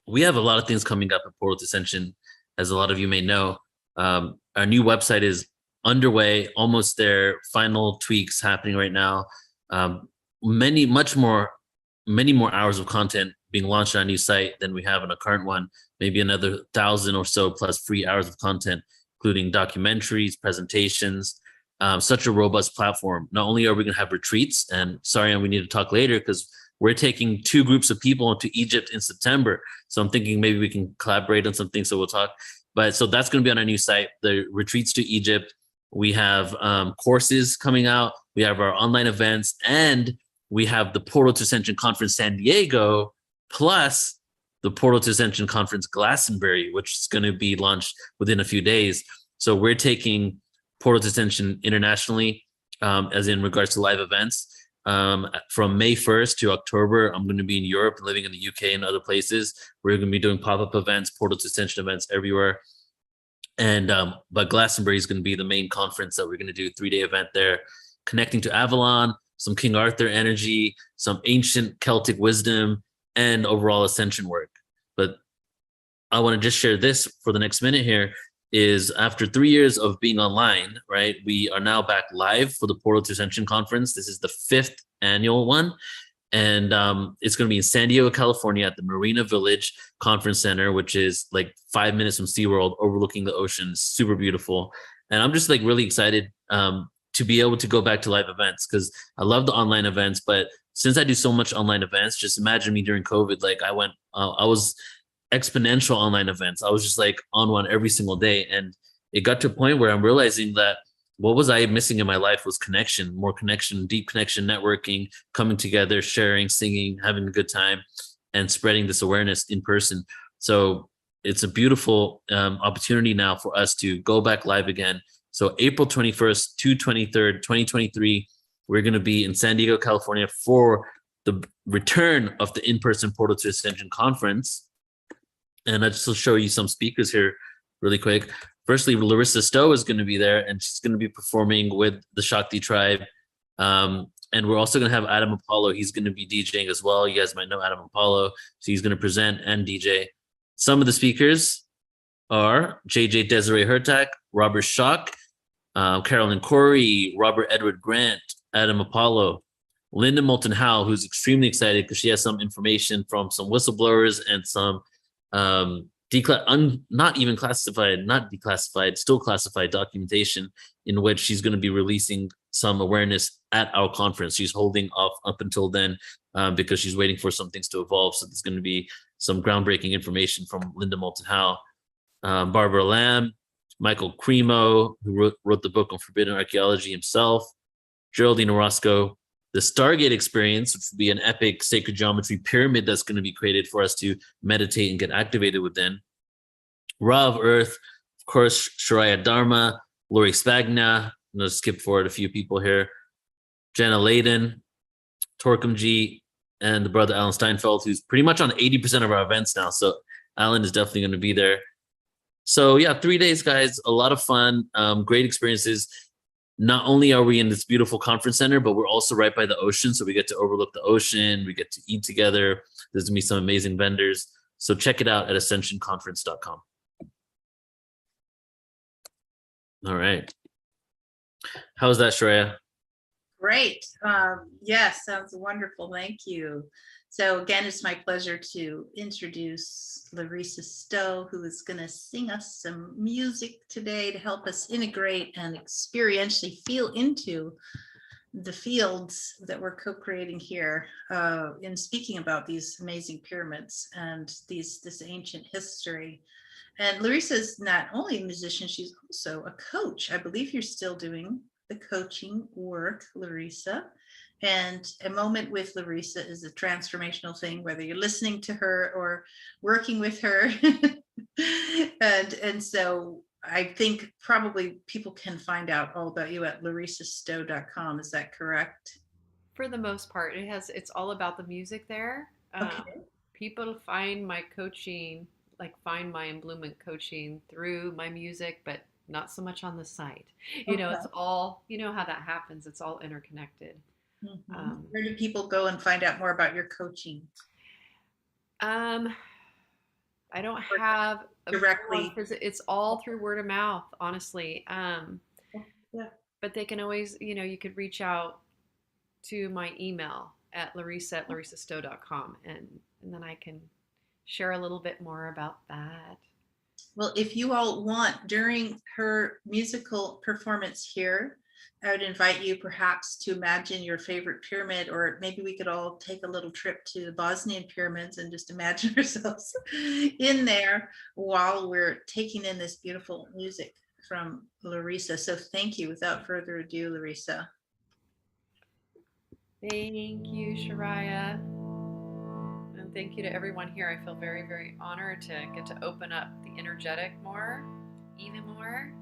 we have a lot of things coming up at Portal to Ascension, as a lot of you may know. Our new website is underway, almost there. Final tweaks happening right now. Many more hours of content being launched on a new site than we have on a current one. Maybe another 1,000 or so plus free hours of content, including documentaries, presentations. Such a robust platform. Not only are we going to have retreats, and sorry, we need to talk later because we're taking 2 groups of people to Egypt in September. So I'm thinking maybe we can collaborate on something. So we'll talk. But so that's going to be on our new site, the retreats to Egypt. We have courses coming out. We have our online events, and we have the Portal to Ascension Conference San Diego, plus the Portal to Ascension Conference Glastonbury, which is going to be launched within a few days. So we're taking Portal to Ascension internationally, as in regards to live events. From May 1st to October, I'm going to be in Europe, living in the UK and other places. We're going to be doing pop-up events, Portal to Ascension events everywhere. And but Glastonbury is going to be the main conference that we're going to do, 3-day event there, connecting to Avalon, some King Arthur energy, some ancient Celtic wisdom, and overall ascension work. But I want to just share this for the next minute here. Is after 3 years of being online, right, we are now back live for the Portal to Ascension Conference. This is the 5th annual one. And it's going to be in San Diego, California at the Marina Village Conference Center, which is like 5 minutes from SeaWorld, overlooking the ocean. Super beautiful. And I'm just like really excited to be able to go back to live events because I love the online events. But since I do so much online events, just imagine me during COVID, like I was exponential online events. I was just like on one every single day. And it got to a point where I'm realizing that what was I missing in my life was connection, more connection, deep connection, networking, coming together, sharing, singing, having a good time, and spreading this awareness in person. So it's a beautiful opportunity now for us to go back live again. So April 21st to 23rd, 2023, we're going to be in San Diego, California for the return of the in-person Portal to Ascension Conference. And I just will show you some speakers here really quick. Firstly, Larissa Stowe is going to be there, and she's going to be performing with the Shakti tribe. And we're also going to have Adam Apollo. He's going to be DJing as well. You guys might know Adam Apollo. So he's going to present and DJ. Some of the speakers are JJ Desiree Hertak, Robert Schock, Carolyn Corey, Robert Edward Grant, Adam Apollo, Linda Moulton Howe, who's extremely excited because she has some information from some whistleblowers and some not even classified, not declassified, still classified documentation in which she's going to be releasing some awareness at our conference. She's holding off up until then because she's waiting for some things to evolve. So there's going to be some groundbreaking information from Linda Moulton Howe, Barbara Lamb, Michael Cremo, who wrote the book on forbidden archaeology himself, Geraldine Orozco, the Stargate experience, which would be an epic sacred geometry pyramid that's going to be created for us to meditate and get activated within. Ra of Earth, of course, Chiraya Dharma, Lori Spagna. I'm going to skip forward a few people here. Jenna Layden, Torquem G, and the brother Alan Steinfeld, who's pretty much on 80% of our events now. So Alan is definitely going to be there. So yeah, 3 days, guys, a lot of fun, great experiences. Not only are we in this beautiful conference center, but we're also right by the ocean. So we get to overlook the ocean. We get to eat together. There's going to be some amazing vendors. So check it out at ascensionconference.com. All right. How's that, Shreya?
Great. Yes, sounds wonderful. Thank you. So again, it's my pleasure to introduce Larissa Stowe, who is going to sing us some music today to help us integrate and experientially feel into the fields that we're co-creating here in speaking about these amazing pyramids and this ancient history. And Larissa is not only a musician, she's also a coach. I believe you're still doing the coaching work, Larissa. And a moment with Larissa is a transformational thing, whether you're listening to her or working with her. and so I think probably people can find out all about you at larissastowe.com. Is that correct?
For the most part, it's all about the music there.
Okay.
People find my coaching, like find my Emblument coaching through my music, but not so much on the site. You know, it's all, you know how that happens. It's all interconnected.
Where do people go and find out more about your coaching?
I don't have
Directly.
It's all through word of mouth, honestly.
Yeah.
But they can always, you know, you could reach out to my email at larissa@larissastowe.com, and then I can share a little bit more about that.
Well, if you all want, during her musical performance here, I would invite you perhaps to imagine your favorite pyramid, or maybe we could all take a little trip to the Bosnian pyramids and just imagine ourselves in there while we're taking in this beautiful music from Larissa. So thank you. Without further ado, Larissa.
Thank you, Chiraya. And thank you to everyone here. I feel very, very honored to get to open up the energetic more, even more,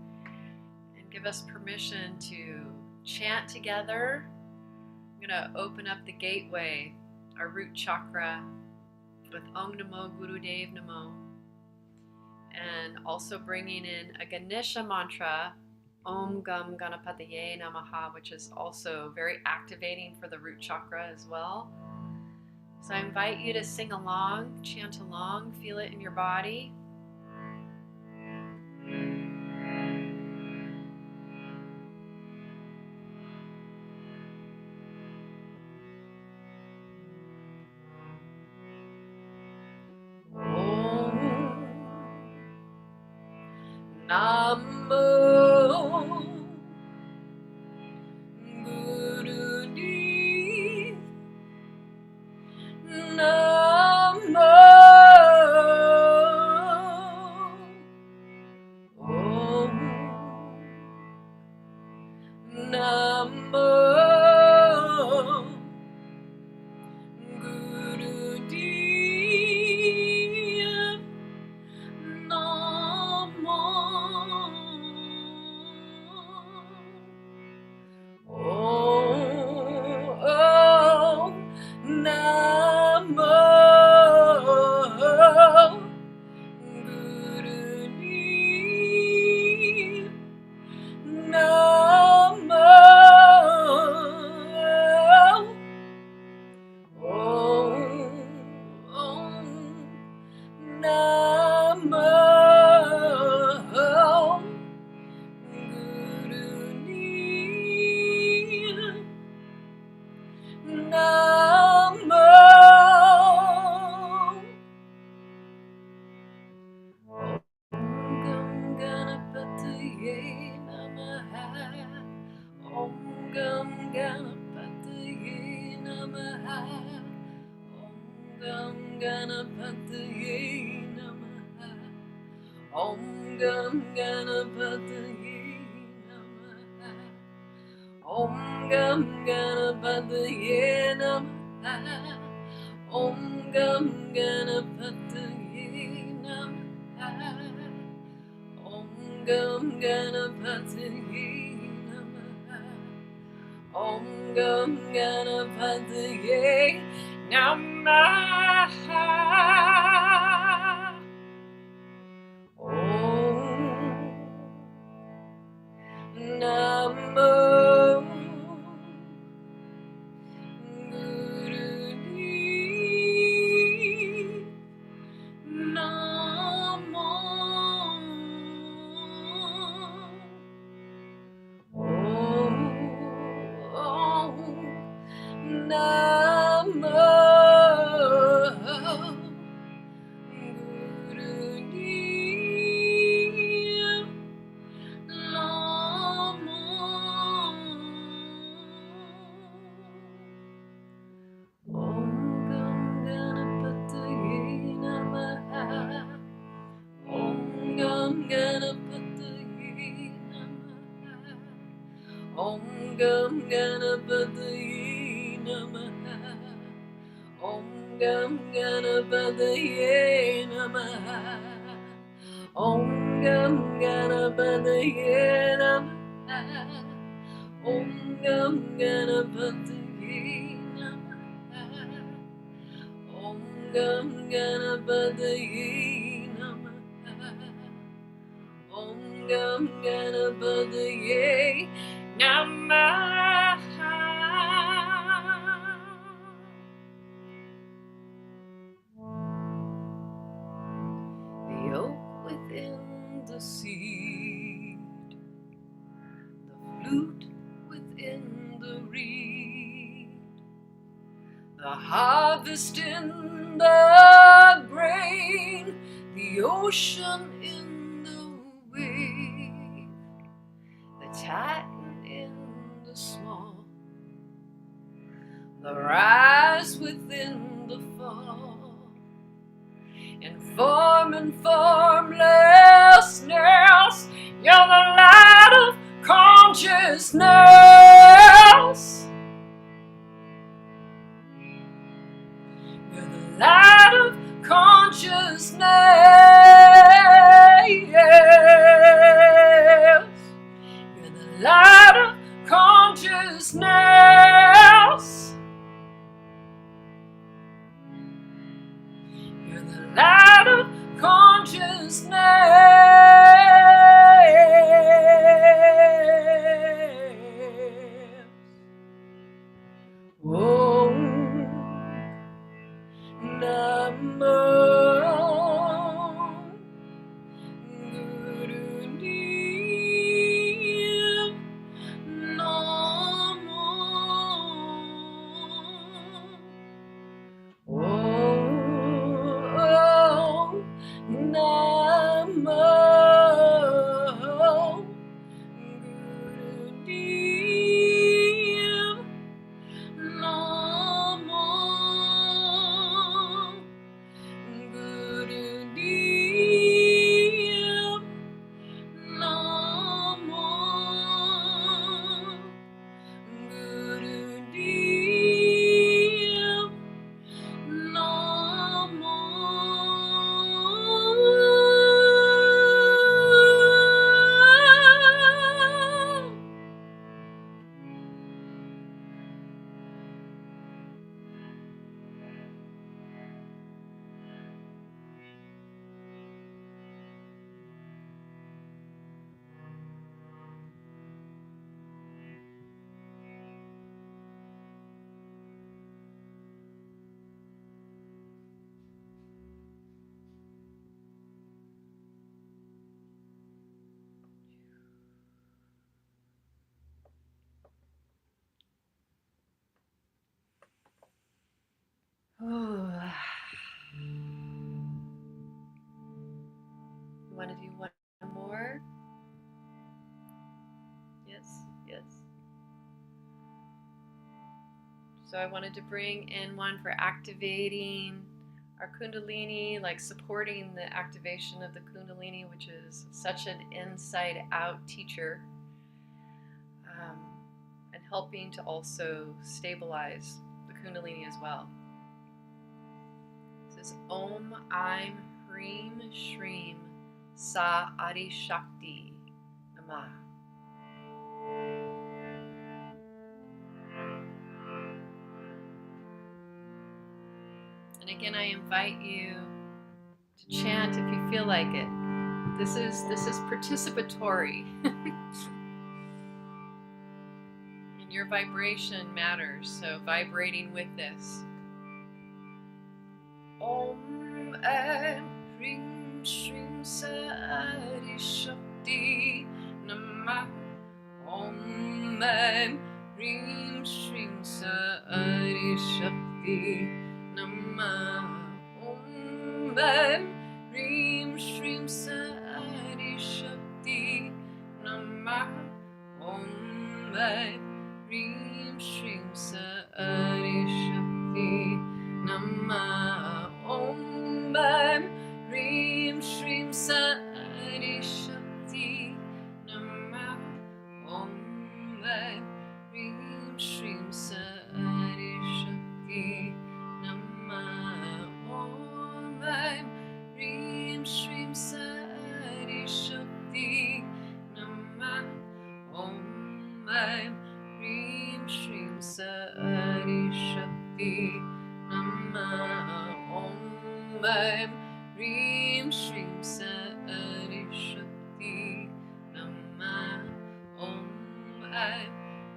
and give us permission to chant together. I'm going to open up the gateway, our root chakra, with Om Namo Gurudev Namo, and also bringing in a Ganesha mantra, Om Gam Ganapataye Namaha, which is also very activating for the root chakra as well. So I invite you to sing along, chant along, feel it in your body. Namo Gurudev Namo Om Namo Gurudev Namo Om Namo Gurudev Namo Om Namo Gurudev Namo Om Ganapataye Namaha Om Ganapataye Namaha Om Ganapataye Namaha Om Ganapataye Namaha Om Ganapataye Namaha Om Ganapataye Namaha Om Ganapataye Namaha Om Ganapataye Namaha Om Namo Gurudev Namo
Gam Ganapataye Namaha. Om Gam Ganapataye Namaha. Om Gam Ganapataye Namaha. Om Gam Ganapataye Namaha. Om Gam Ganapataye Namaha. Om Gam Ganapataye Namaha. The oak within the seed, the flute within the reed, the harvest in the grain, the ocean in the wave, the titan in the small, the rise within the fall, and form and formlessness. You're the light of consciousness. You're the light of consciousness. You're the light of consciousness. You're the light of consciousness. Om Namo Gurudev Namo. Om Namo Gurudev Namo. Gurudev Namo. Gurudev Namo. Want to do one more? Yes, yes. So I wanted to bring in one for activating our Kundalini, like supporting the activation of the Kundalini, which is such an inside-out teacher, and helping to also stabilize the Kundalini as well. It says Om Aim Hreem Shreem Sa Adi Shakti Namah. And again, I invite you to chant if you feel like it. This is participatory. And your vibration matters, so vibrating with this. Om Aim Hreem Shreem Sa Adi Shakti Namah. Om Aim Hreem Shreem Sa Adi Shakti Namah. Om Aim Hreem Shreem Sa Adi Shakti Namah. Om Aim Hreem Shreem Sa Adi Shakti Namah. Om Aim Hreem Shreem Sa Adi Shakti Namah. Om Aim Om Aim Rim Shrim Sari Shakti Namah Om Aim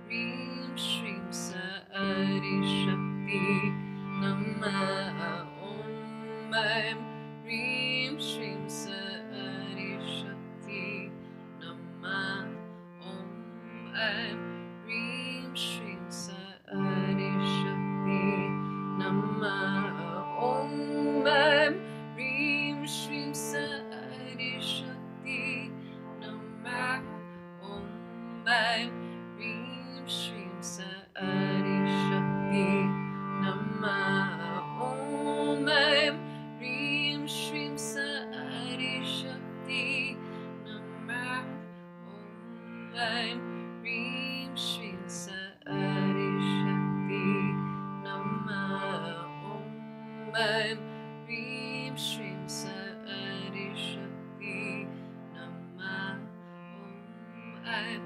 Rim Shrim Sari Shakti Namah Om Aim Rim Shrim Sari Shakti Namah Om Aim Rim Shrim Sari Shakti Namah Om Aim Rim Shrim Sari Shakti Namah Om Aim Rim Shrim Sari Shakti Namah Om Aim Rim Shrim Sari Shakti Namah Om Aim Rim Shrim Sari Shakti Namah Om Aim Rim Shrim Sari Shakti Namah Om Aim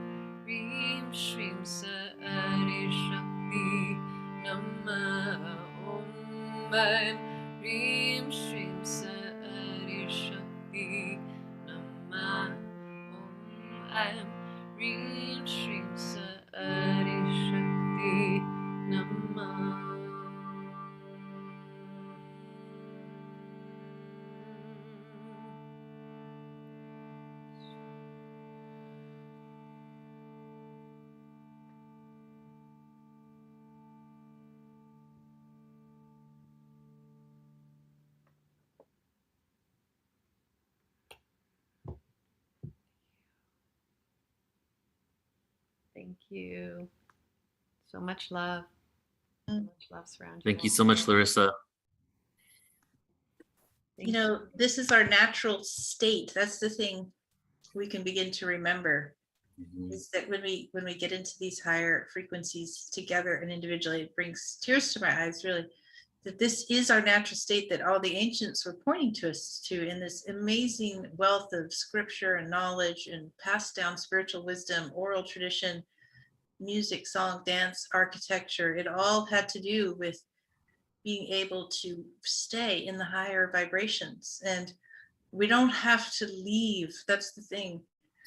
Rim Shrim Sari Shakti Namah Om Aim Rim Shrim Sari Shakti Namah Om Aim Rim Shrim Sari Shakti Namah. Thank you. So much love. So much love surround you.
Thank you
all.
so much, Larissa.
Thank
You know, this is our natural state. That's the thing we can begin to remember, is that when we get into these higher frequencies together and individually, it brings tears to my eyes, really, that this is our natural state that all the ancients were pointing to us to in this amazing wealth of scripture and knowledge and passed down spiritual wisdom, oral tradition, music, song, dance, architecture. It all had to do with being able to stay in the higher vibrations. And we don't have to leave. That's the thing.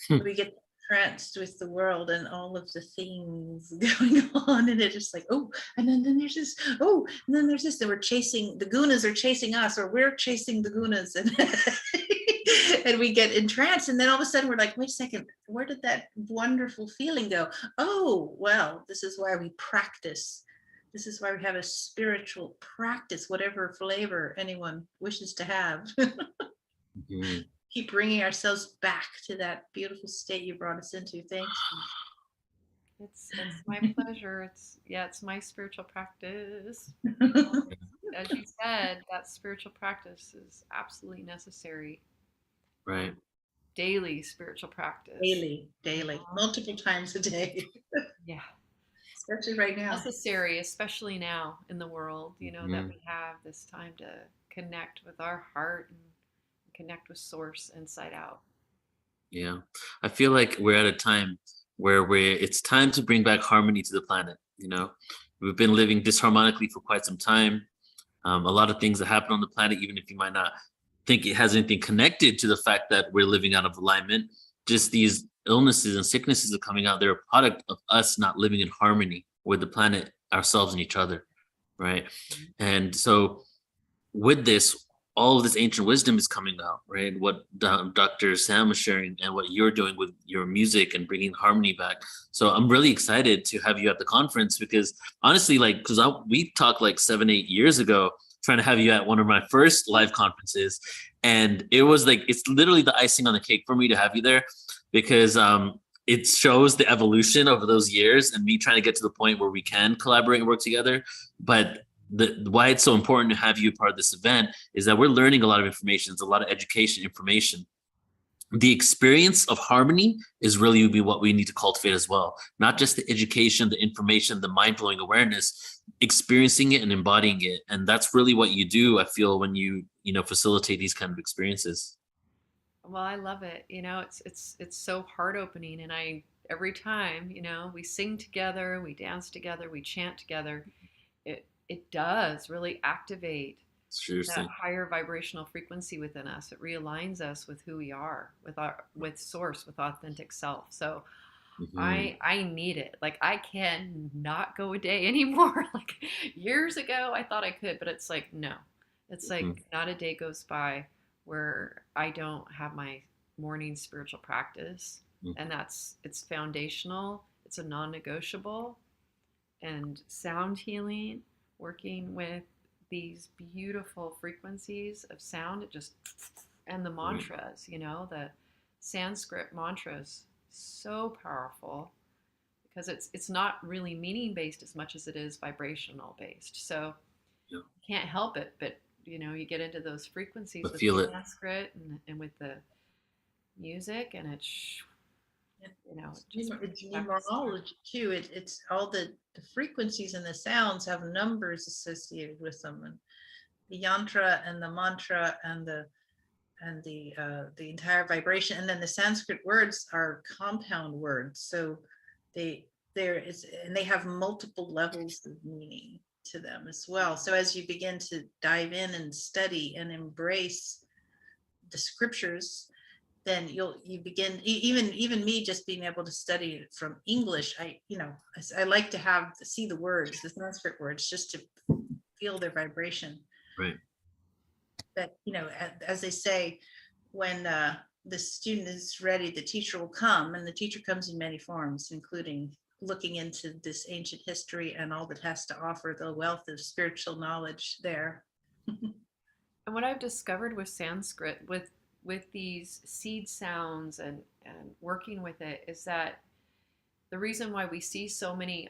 We get tranced with the world and all of the things going on, and it's just like, oh, and then there's this, oh, and then there's this, and we're chasing, the gunas are chasing us, or we're chasing the gunas, and and we get entranced, and then all of a sudden we're like, wait a second, where did that wonderful feeling go? Oh, well, this is why we practice. This is why we have a spiritual practice, whatever flavor anyone wishes to have. Keep bringing ourselves back to that beautiful state you brought us into. Thanks.
It's my pleasure. It's my spiritual practice. As you said, that spiritual practice is absolutely necessary.
Right.
Daily spiritual practice.
Daily, multiple times a day.
Yeah.
Especially right now.
Necessary, especially now in the world, that we have this time to connect with our heart and connect with source inside out.
Yeah. I feel like we're at a time where it's time to bring back harmony to the planet. We've been living disharmonically for quite some time. A lot of things that happen on the planet, even if you might not think it has anything connected to the fact that we're living out of alignment, just these illnesses and sicknesses are coming out. They're a product of us not living in harmony with the planet, ourselves, and each other. Right. And so with this, all of this ancient wisdom is coming out, right? What Dr. Sam was sharing and what you're doing with your music and bringing harmony back. So I'm really excited to have you at the conference, because honestly, we talked like 7-8 years ago, trying to have you at one of my first live conferences. And it was like, it's literally the icing on the cake for me to have you there, because it shows the evolution over those years and me trying to get to the point where we can collaborate and work together. But why it's so important to have you part of this event is that we're learning a lot of information. It's a lot of education information. The experience of harmony is really what we need to cultivate as well. Not just the education, the information, the mind-blowing awareness, experiencing it and embodying it. And that's really what you do, I feel, when you facilitate these kind of experiences.
Well, I love it. It's so heart opening. And every time, we sing together, we dance together, we chant together.
it does really activate
Seriously.
that higher vibrational frequency within us. It realigns us with who we are, with source, with authentic self. So
Mhm.
I need it. Like I can not go a day anymore. Like years ago I thought I could, but it's like no. It's like
Mhm.
not a day goes by where I don't have my morning spiritual practice.
Mhm.
And it's foundational. It's a non-negotiable. And sound healing, working with these beautiful frequencies of sound, it just, and the
Right.
mantras, the Sanskrit mantras, so powerful because it's not really meaning based as much as it is vibrational based. So
Yeah.
you can't help it, but you get into those frequencies
But
with
feel it.
Sanskrit and with the music, and it's it just
It's
brings back the spirit.
numerology too. It's all the frequencies and the sounds have numbers associated with them, and the yantra and the mantra and the entire vibration, and then the Sanskrit words are compound words, so they and they have multiple levels of meaning to them as well. So as you begin to dive in and study and embrace the scriptures, then you begin even me just being able to study it from English. I like to see the words, the Sanskrit words, just to feel their vibration.
Right.
But as they say, when the student is ready, the teacher will come, and the teacher comes in many forms, including looking into this ancient history and all that has to offer, the wealth of spiritual knowledge there.
And what I've discovered with Sanskrit, with these seed sounds and working with it, is that the reason why we see so many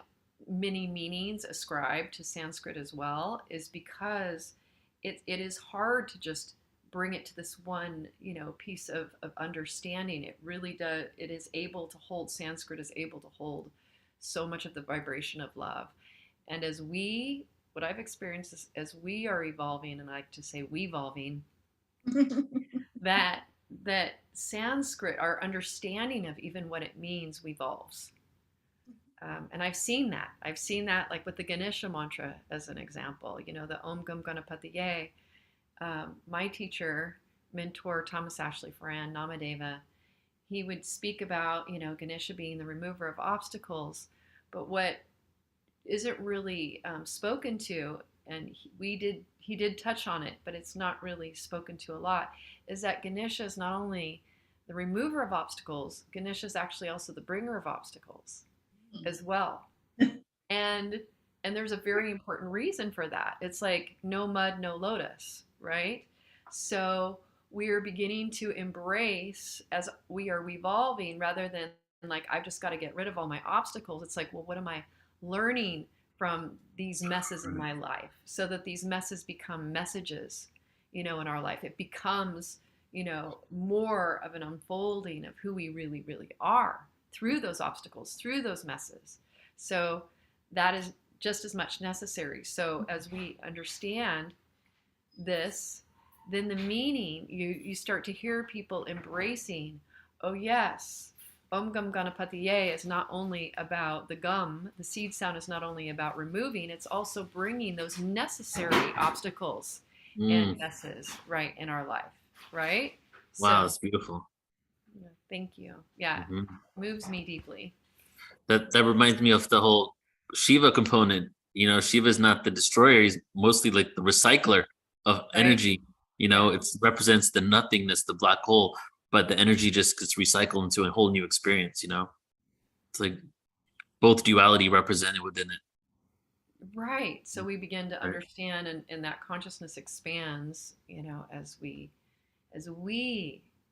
meanings ascribed to Sanskrit as well is because it is hard to just bring it to this one piece of understanding. It really does. It is able to hold. Sanskrit is able to hold so much of the vibration of love. And what I've experienced is as we are evolving, and I like to say we evolving, that Sanskrit, our understanding of even what it means, evolves. And I've seen that. I've seen that like with the Ganesha mantra as an example. The Om Gam Ganapataye. My teacher, mentor Thomas Ashley Foran, Namadeva, he would speak about Ganesha being the remover of obstacles, but what isn't really spoken to, and he did touch on it, but it's not really spoken to a lot, is that Ganesha is not only the remover of obstacles, Ganesha is actually also the bringer of obstacles as well. and there's a very important reason for that. It's like no mud, no lotus, right? So we are beginning to embrace, as we are evolving, rather than like I've just got to get rid of all my obstacles. It's like, well, what am I learning from these messes in my life, so that these messes become messages in our life. It becomes more of an unfolding of who we really, really are through those obstacles, through those messes. So that is just as much necessary. So as we understand this, then the meaning, you start to hear people embracing, oh yes, Om Gam Ganapataye is not only about the gum, the seed sound is not only about removing, it's also bringing those necessary obstacles and messes right in our life, right?
Wow,
So,
that's beautiful.
thank you. Yeah, moves me deeply.
That reminds me of the whole Shiva component. Shiva is not the destroyer; he's mostly like the recycler of energy. It represents the nothingness, the black hole, but the energy just gets recycled into a whole new experience. It's like both duality represented within it.
Right. So we begin to understand, and that consciousness expands, as we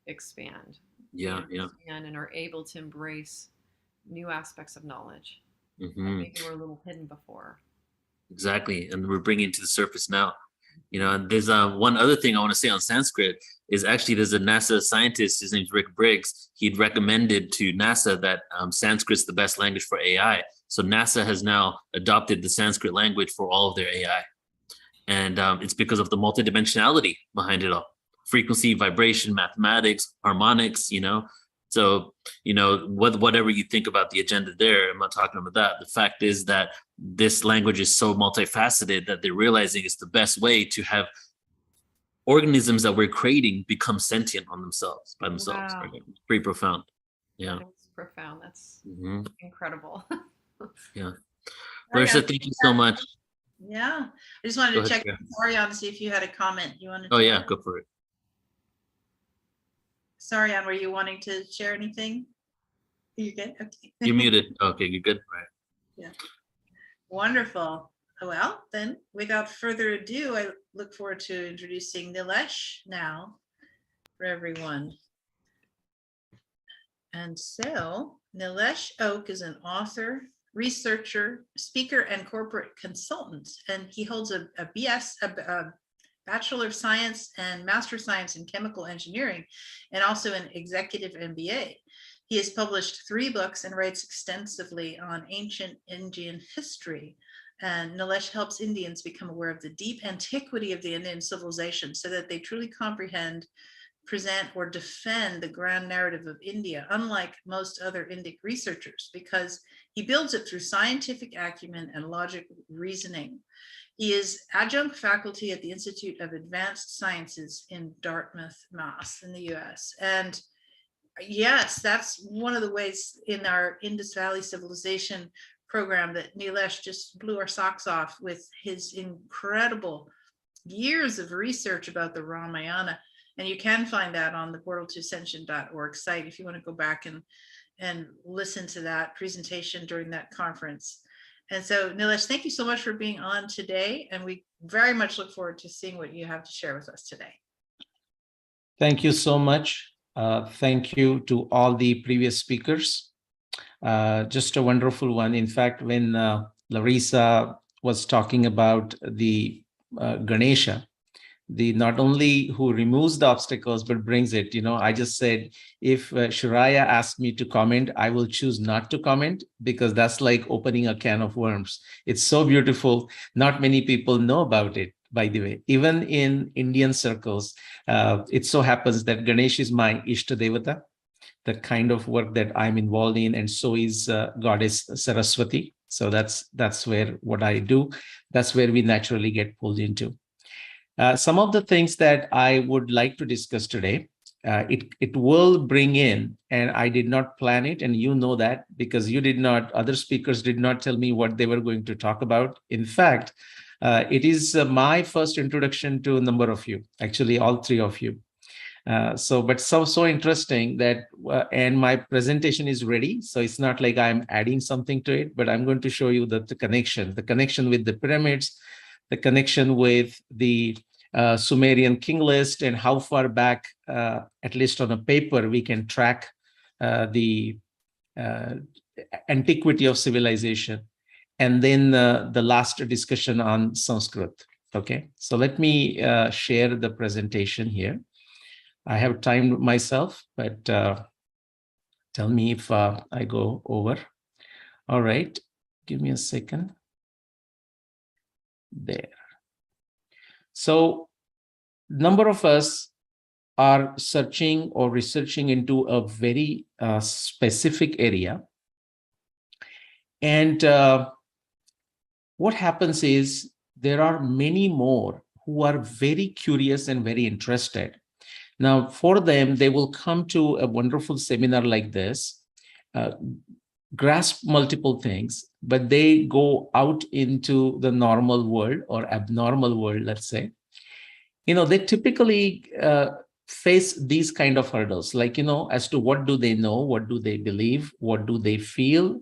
expand.
Yeah.
And are able to embrace new aspects of knowledge that
Hmm.
maybe were a little hidden before.
Exactly, and we're bringing it to the surface now. And there's one other thing I want to say on Sanskrit is actually there's a NASA scientist, his name's Rick Briggs. He'd recommended to NASA that Sanskrit's the best language for AI. So NASA has now adopted the Sanskrit language for all of their AI. And it's because of the multidimensionality behind it all. Frequency, vibration, mathematics, harmonics, So, whatever you think about the agenda there, I'm not talking about that. The fact is that this language is so multifaceted that they're realizing it's the best way to have organisms that we're creating become sentient on themselves, by themselves.
Wow.
Right? It's pretty profound. Yeah.
That's profound. That's
Mhm.
incredible.
Yeah.
Right
Larissa,
on.
thank you so much.
Yeah, I just wanted
Go
to
ahead,
check
Sarah.
Sarian to see if you had a comment you wanted to.
Oh, yeah, go for it.
Sarian, were you wanting to share anything? You good? Okay.
You're muted. Okay, you're good. Right.
Yeah. Wonderful. Well, then, without further ado, I look forward to introducing Nilesh now for everyone. And so, Nilesh Oak is an author, researcher, speaker, and corporate consultant, and he holds a Bachelor of Science and Master of Science in Chemical Engineering, and also an Executive MBA. He has published 3 books and writes extensively on ancient Indian history. And Nilesh helps Indians become aware of the deep antiquity of the Indian civilization so that they truly comprehend, present, or defend the grand narrative of India, unlike most other Indic researchers, because he builds it through scientific acumen and logic reasoning. He is adjunct faculty at the Institute of Advanced Sciences in Dartmouth, Mass. in the US. And yes, that's one of the ways in our Indus Valley Civilization program that Nilesh just blew our socks off with his incredible years of research about the Ramayana. And you can find that on the portal2ascension.org site if you want to go back and listen to that presentation during that conference. And so, Nilesh, thank you so much for being on today. And we very much look forward to seeing what you have to share with us today.
Thank you so much. Thank you to all the previous speakers. Just a wonderful one. In fact, when Larissa was talking about the Ganesha, the not only who removes the obstacles but brings it, I just said, if Chiraya asked me to comment, I will choose not to comment, because that's like opening a can of worms. It's so beautiful. Not many people know about it, by the way. Even in Indian circles, it so happens that Ganesh is my Ishta Devata, the kind of work that I'm involved in, and so is Goddess Saraswati. So that's where what I do, that's where we naturally get pulled into. Some of the things that I would like to discuss today, it will bring in, and I did not plan it, and you know that because other speakers did not tell me what they were going to talk about. In fact, it is my first introduction to a number of you, actually all 3 of you. But so interesting that, and my presentation is ready. So it's not like I'm adding something to it, but I'm going to show you the connection with the pyramids, the connection with the Sumerian king list, and how far back, at least on a paper, we can track the antiquity of civilization. And then the last discussion on Sanskrit. Okay, so let me share the presentation here. I have timed myself, but tell me if I go over. All right, give me a second. There. So number of us are searching or researching into a very specific area. And what happens is there are many more who are very curious and very interested. Now, for them, they will come to a wonderful seminar like this, grasp multiple things, but they go out into the normal world or abnormal world, let's say. They typically face these kind of hurdles, like, as to what do they know, what do they believe, what do they feel,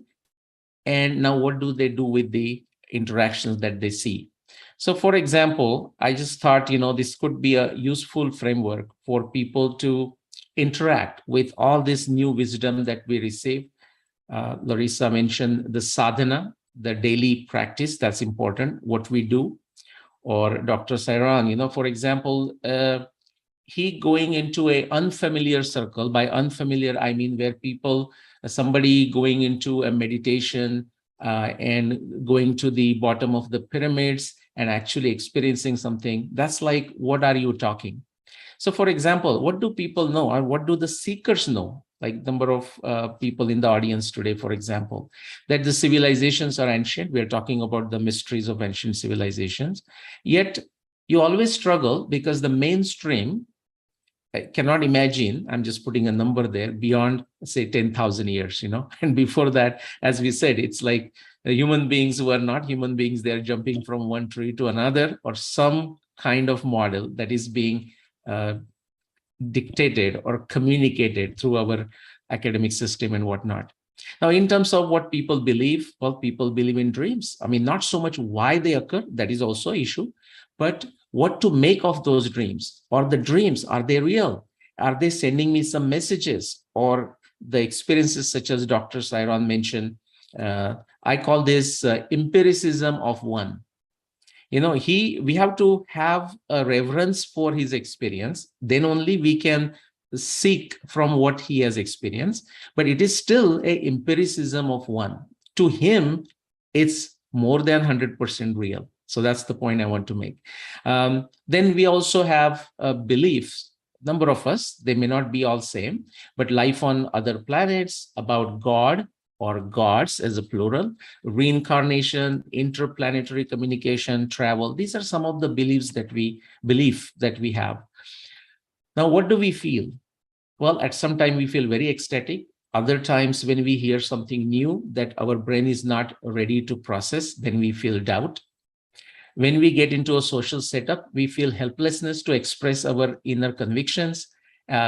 and now what do they do with the interactions that they see. So, for example, I just thought, this could be a useful framework for people to interact with all this new wisdom that we receive. Larissa mentioned the sadhana, the daily practice, that's important, what we do. Or Dr. Sairan, for example, he going into an unfamiliar circle. By unfamiliar, I mean where somebody going into a meditation and going to the bottom of the pyramids and actually experiencing something. That's like, what are you talking? So, for example, what do people know, or what do the seekers know like number of people in the audience today, for example, that the civilizations are ancient. We're talking about the mysteries of ancient civilizations. Yet you always struggle because the mainstream I cannot imagine, I'm just putting a number there, beyond, say, 10,000 years, And before that, as we said, it's like human beings who are not human beings, they're jumping from one tree to another, or some kind of model that is being dictated or communicated through our academic system and whatnot. Now, in terms of what people believe, well, people believe in dreams. I mean, not so much why they occur, that is also an issue, but what to make of those dreams. Or the dreams, are they real? Are they sending me some messages? Or the experiences such as Dr. Sairon mentioned, I call this empiricism of one. We have to have a reverence for his experience, then only we can seek from what he has experienced, but it is still a empiricism of one. To him, it's more than 100% real. So that's the point I want to make. Then we also have beliefs, number of us, they may not be all same, but life on other planets, about God or gods as a plural, reincarnation, interplanetary communication, travel. These are some of the beliefs that we have. Now, what do we feel? Well, at some time we feel very ecstatic. Other times when we hear something new that our brain is not ready to process, then we feel doubt. When we get into a social setup, we feel helplessness to express our inner convictions,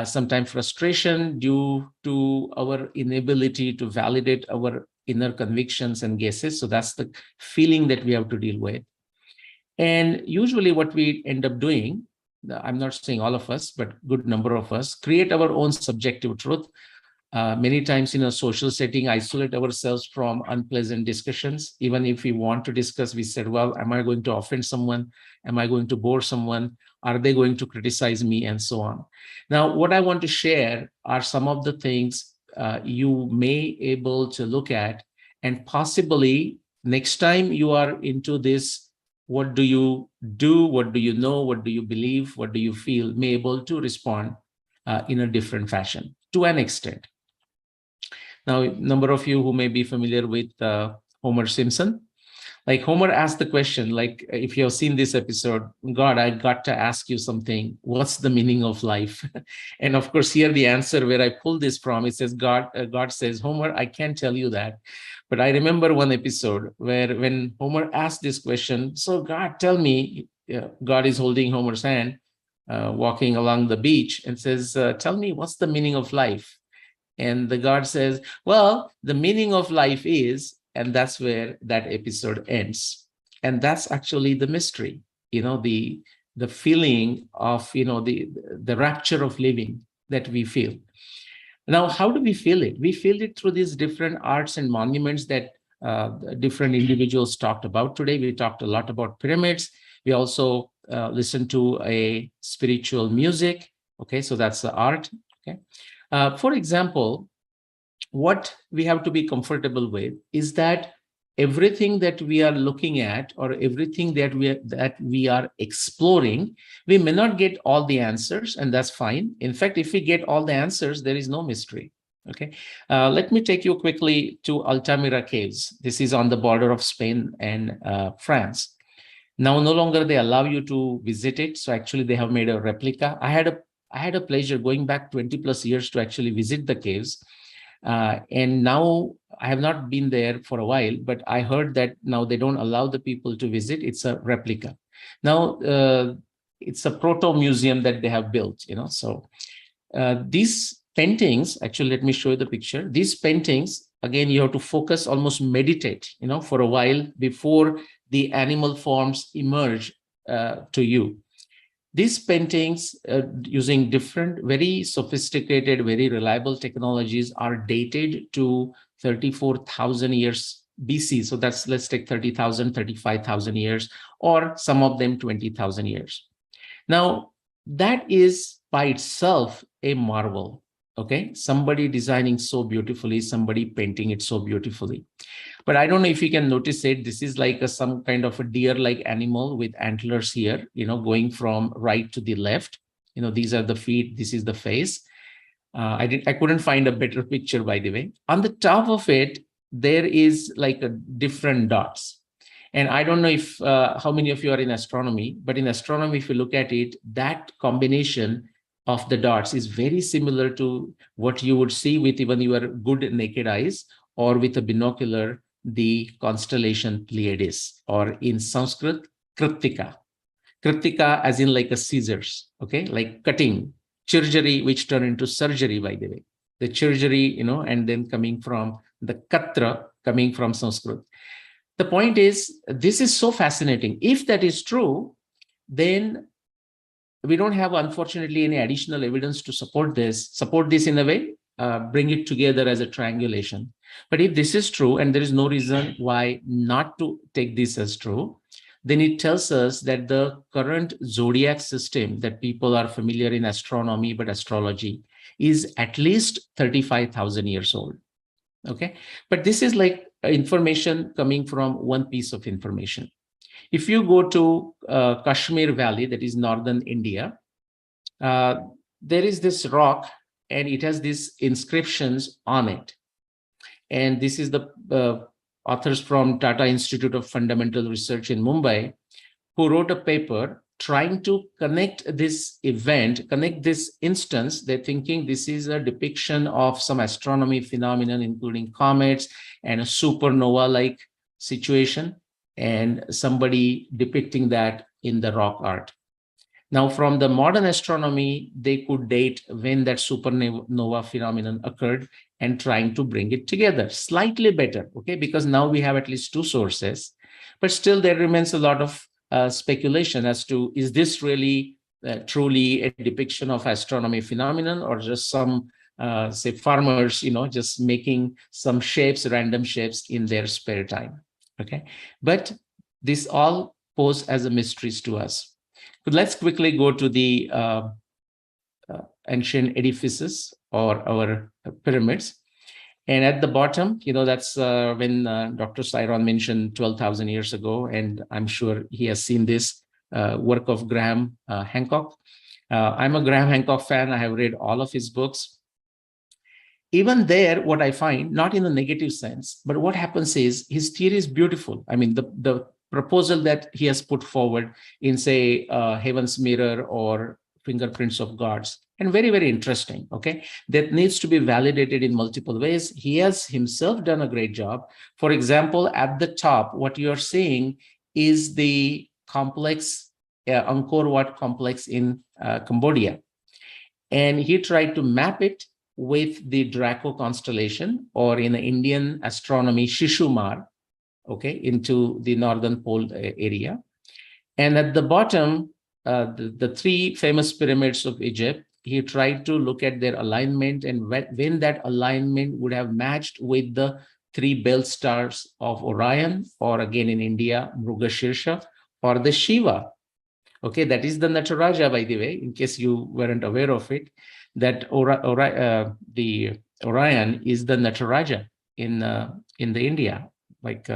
sometimes frustration due to our inability to validate our inner convictions and guesses. So that's the feeling that we have to deal with. And usually what we end up doing, I'm not saying all of us, but good number of us, create our own subjective truth. Many times in a social setting, isolate ourselves from unpleasant discussions. Even if we want to discuss, we said, well, am I going to offend someone? Am I going to bore someone? Are they going to criticize me? And so on. Now, what I want to share are some of the things you may able to look at, and possibly next time you are into this, what do you do? What do you know? What do you believe? What do you feel? May able to respond in a different fashion to an extent. Now, a number of you who may be familiar with Homer Simpson, like Homer asked the question, like if you have seen this episode, God, I got to ask you something. What's the meaning of life? And of course, here the answer where I pulled this from, it says, God says, Homer, I can't tell you that. But I remember one episode where when Homer asked this question, so God, tell me, God is holding Homer's hand, walking along the beach and says, tell me, what's the meaning of life? And the God says, well, the meaning of life is, and that's where that episode ends. And that's actually the mystery, the feeling of, the rapture of living that we feel. Now, how do we feel it? We feel it through these different arts and monuments that different individuals talked about today. We talked a lot about pyramids. We also listened to a spiritual music. Okay, so that's the art. Okay. For example, what we have to be comfortable with is that everything that we are looking at, or everything that we are exploring, we may not get all the answers, and that's fine. In fact, if we get all the answers, there is no mystery. Okay, let me take you quickly to Altamira Caves. This is on the border of Spain and France. Now, no longer they allow you to visit it. So actually, they have made a replica. I had a pleasure going back 20 plus years to actually visit the caves. And now I have not been there for a while, but I heard that now they don't allow the people to visit. It's a replica. Now, it's a proto museum that they have built, So these paintings, actually, let me show you the picture. These paintings, again, you have to focus, almost meditate, for a while before the animal forms emerge to you. These paintings, using different, very sophisticated, very reliable technologies, are dated to 34,000 years BC. So let's take 30,000, 35,000 years, or some of them 20,000 years. Now, that is by itself a marvel. Okay, somebody designing so beautifully, somebody painting it so beautifully. But I don't know if you can notice it. This is like some kind of a deer-like animal with antlers here, going from right to the left. These are the feet, this is the face. I couldn't find a better picture, by the way. On the top of it, there is like a different dots. And I don't know if how many of you are in astronomy, but in astronomy, if you look at it, that combination of the dots is very similar to what you would see with even your good naked eyes or with a binocular, the constellation Pleiades, or in Sanskrit, Kritika. Kritika as in like a scissors, okay, like cutting. Chirjari, which turn into surgery, by the way. The chirjari, and then coming from the katra, coming from Sanskrit. The point is, this is so fascinating. If that is true, then we don't have, unfortunately, any additional evidence to support this in a way, bring it together as a triangulation. But if this is true, and there is no reason why not to take this as true, then it tells us that the current zodiac system that people are familiar in astronomy, but astrology, is at least 35,000 years old. Okay, but this is like information coming from one piece of information. If you go to Kashmir Valley, that is northern India, there is this rock and it has these inscriptions on it. And this is the authors from Tata Institute of Fundamental Research in Mumbai, who wrote a paper trying to connect this event, connect this instance. They're thinking this is a depiction of some astronomy phenomenon, including comets and a supernova-like situation, and somebody depicting that in the rock art. Now, from the modern astronomy, they could date when that supernova phenomenon occurred and trying to bring it together slightly better, okay? Because now we have at least two sources, but still there remains a lot of speculation as to, is this really truly a depiction of astronomy phenomenon, or just some, say, farmers, just making some shapes, random shapes in their spare time, okay? But this all pose as a mysteries to us. But let's quickly go to the ancient edifices or our pyramids. And at the bottom, that's when Dr. Cyron mentioned 12,000 years ago, and I'm sure he has seen this work of Graham Hancock. I'm a Graham Hancock fan. I have read all of his books. Even there, what I find, not in a negative sense, but what happens is his theory is beautiful. I mean, the proposal that he has put forward in, say, Heaven's Mirror or Fingerprints of Gods, and very, very interesting, okay? That needs to be validated in multiple ways. He has himself done a great job. For example, at the top, what you're seeing is the complex, Angkor Wat complex in Cambodia. And he tried to map it with the Draco constellation, or in the Indian astronomy, Shishumar, okay, into the northern pole area. And at the bottom, the three famous pyramids of Egypt, he tried to look at their alignment and when that alignment would have matched with the three belt stars of Orion, or again in India, Mrugashirsha, or the Shiva. Okay, that is the Nataraja, by the way, in case you weren't aware of it, that the Orion is the Nataraja in the India, like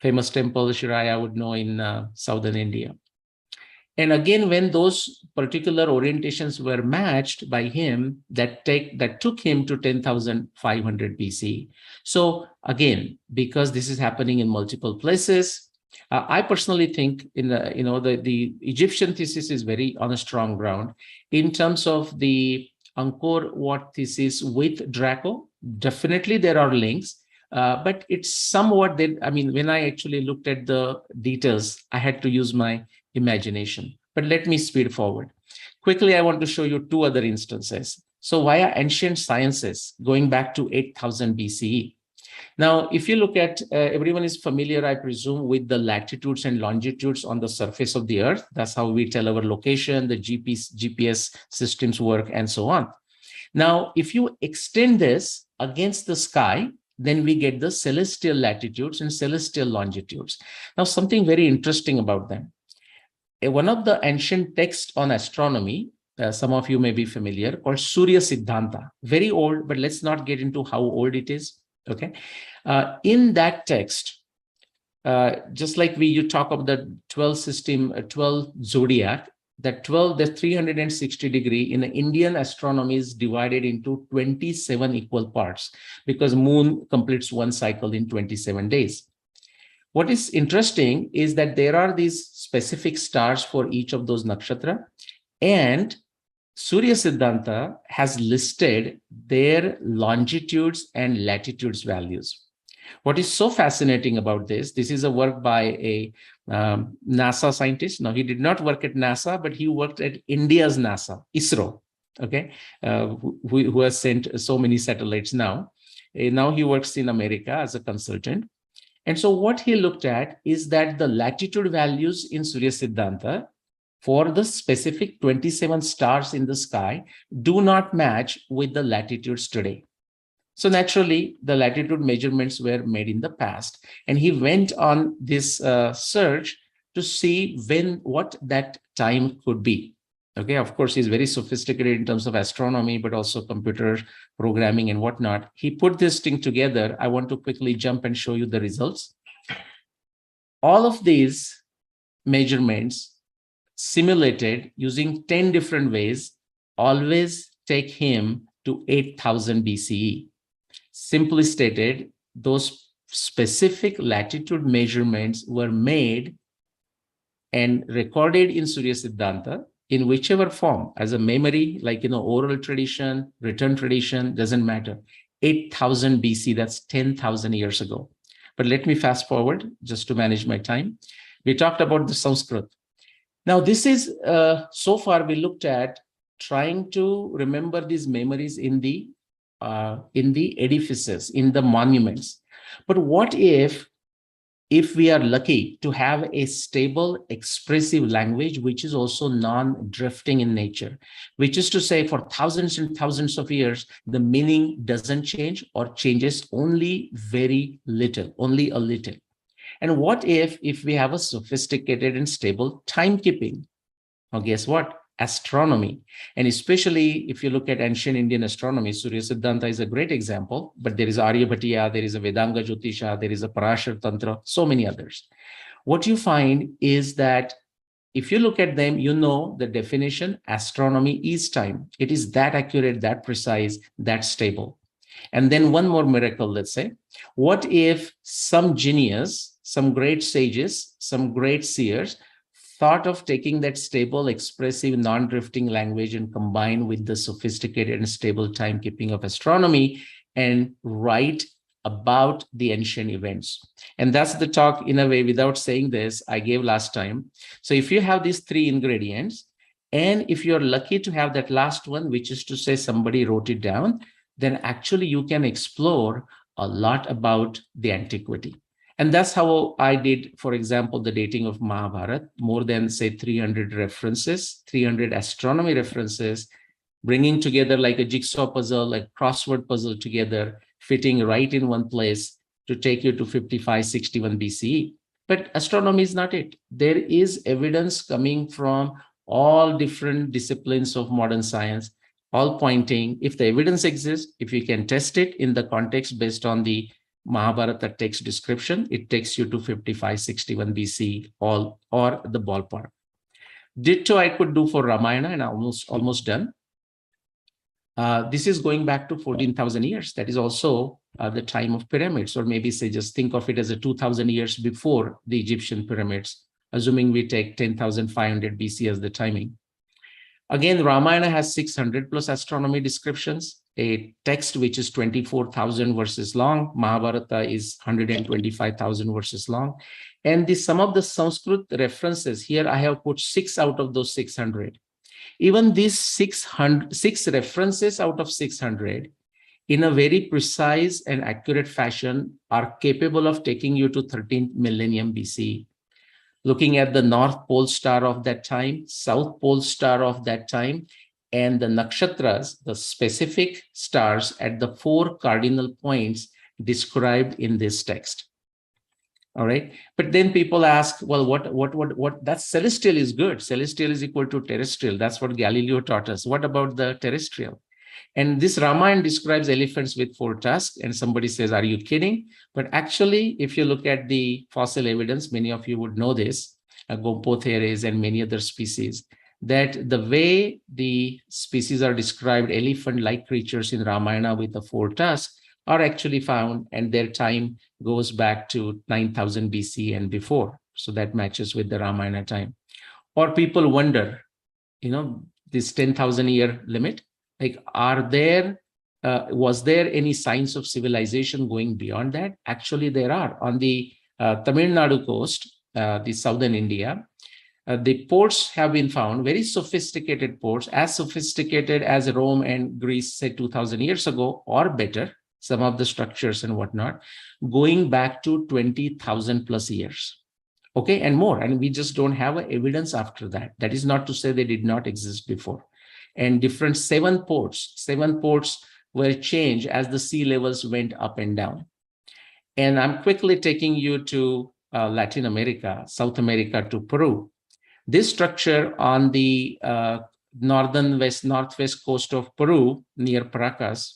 famous temple Chiraya would know in southern India. And again, when those particular orientations were matched by him, that took him to 10,500 BC. So again, because this is happening in multiple places, I personally think in the Egyptian thesis is very on a strong ground. In terms of the Angkor Wat thesis with Draco, definitely there are links. But it's somewhat that, I mean, when I actually looked at the details, I had to use my imagination. But let me speed forward. Quickly, I want to show you two other instances. So via ancient sciences, going back to 8,000 BCE. Now, if you look at, everyone is familiar, I presume, with the latitudes and longitudes on the surface of the Earth. That's how we tell our location, the GPS systems work, and so on. Now, if you extend this against the sky, then we get the celestial latitudes and celestial longitudes. Now, something very interesting about them. One of the ancient texts on astronomy, some of you may be familiar, called Surya Siddhanta. Very old, but let's not get into how old it is. Okay. In that text, just like you talk of the 12 zodiac, that 360 degree in Indian astronomy is divided into 27 equal parts because moon completes one cycle in 27 days. What is interesting is that there are these specific stars for each of those nakshatra, and Surya Siddhanta has listed their longitudes and latitudes values. What is so fascinating about this is a work by a NASA scientist. Now, he did not work at NASA, but he worked at India's NASA, ISRO, okay, who has sent so many satellites now. Now he works in America as a consultant. And so what he looked at is that the latitude values in Surya Siddhanta for the specific 27 stars in the sky do not match with the latitudes today. So naturally, the latitude measurements were made in the past. And he went on this search to see what that time could be. Okay, of course, he's very sophisticated in terms of astronomy, but also computer programming and whatnot. He put this thing together. I want to quickly jump and show you the results. All of these measurements simulated using 10 different ways always take him to 8,000 BCE. Simply stated, those specific latitude measurements were made and recorded in Surya Siddhanta in whichever form, as a memory, like, oral tradition, written tradition, doesn't matter. 8,000 BC, that's 10,000 years ago. But let me fast forward just to manage my time. We talked about the Sanskrit. Now, this is, so far we looked at trying to remember these memories in the edifices, in the monuments. But what if we are lucky to have a stable, expressive language, which is also non-drifting in nature, which is to say for thousands and thousands of years, the meaning doesn't change or changes only very little, only a little. And what if we have a sophisticated and stable timekeeping? Now, guess what? Astronomy. And especially if you look at ancient Indian astronomy, Surya Siddhanta is a great example, but there is Aryabhatiya, there is a Vedanga Jyotisha, there is a Parashar Tantra, so many others. What you find is that if you look at them, the definition, astronomy is time. It is that accurate, that precise, that stable. And then one more miracle, let's say. What if some genius, some great sages, some great seers thought of taking that stable, expressive, non-drifting language and combine with the sophisticated and stable timekeeping of astronomy and write about the ancient events? And that's the talk, in a way, without saying this, I gave last time. So if you have these three ingredients, and if you're lucky to have that last one, which is to say somebody wrote it down, then actually you can explore a lot about the antiquity. And that's how I did, for example, the dating of Mahabharata, more than, say, 300 references, 300 astronomy references, bringing together like a jigsaw puzzle, like crossword puzzle together, fitting right in one place to take you to 5561 BCE. But astronomy is not it. There is evidence coming from all different disciplines of modern science, all pointing, if the evidence exists, if you can test it in the context based on the Mahabharata text description, it takes you to 5561 BC or the ballpark. Ditto I could do for Ramayana, and almost done. This is going back to 14,000 years. That is also the time of pyramids, or maybe say just think of it as a 2,000 years before the Egyptian pyramids, assuming we take 10,500 BC as the timing. Again, Ramayana has 600 plus astronomy descriptions, a text which is 24,000 verses long. Mahabharata is 125,000 verses long. And some of the Sanskrit references, here I have put 6 out of those 600. Even these 6 references out of 600, in a very precise and accurate fashion, are capable of taking you to 13th millennium BC. Looking at the North Pole star of that time, South Pole star of that time, and the nakshatras, the specific stars at the 4 cardinal points described in this text. All right. But then people ask, well, what that's celestial is good. Celestial is equal to terrestrial. That's what Galileo taught us. What about the terrestrial? And this Ramayana describes elephants with 4 tusks, and somebody says, are you kidding? But actually, if you look at the fossil evidence, many of you would know this, Gompotheres and many other species, that the way the species are described, elephant-like creatures in Ramayana with the four tusks, are actually found, and their time goes back to 9000 BC and before. So that matches with the Ramayana time. Or people wonder, this 10,000 year limit, like, was there any signs of civilization going beyond that? Actually, there are. On the Tamil Nadu coast, the southern India, the ports have been found, very sophisticated ports, as sophisticated as Rome and Greece, say 2000 years ago, or better, some of the structures and whatnot, going back to 20,000 plus years. Okay, and more. And we just don't have evidence after that. That is not to say they did not exist before. And different seven ports were changed as the sea levels went up and down. And I'm quickly taking you to Latin America, South America, to Peru. This structure on the northwest coast of Peru, near Paracas,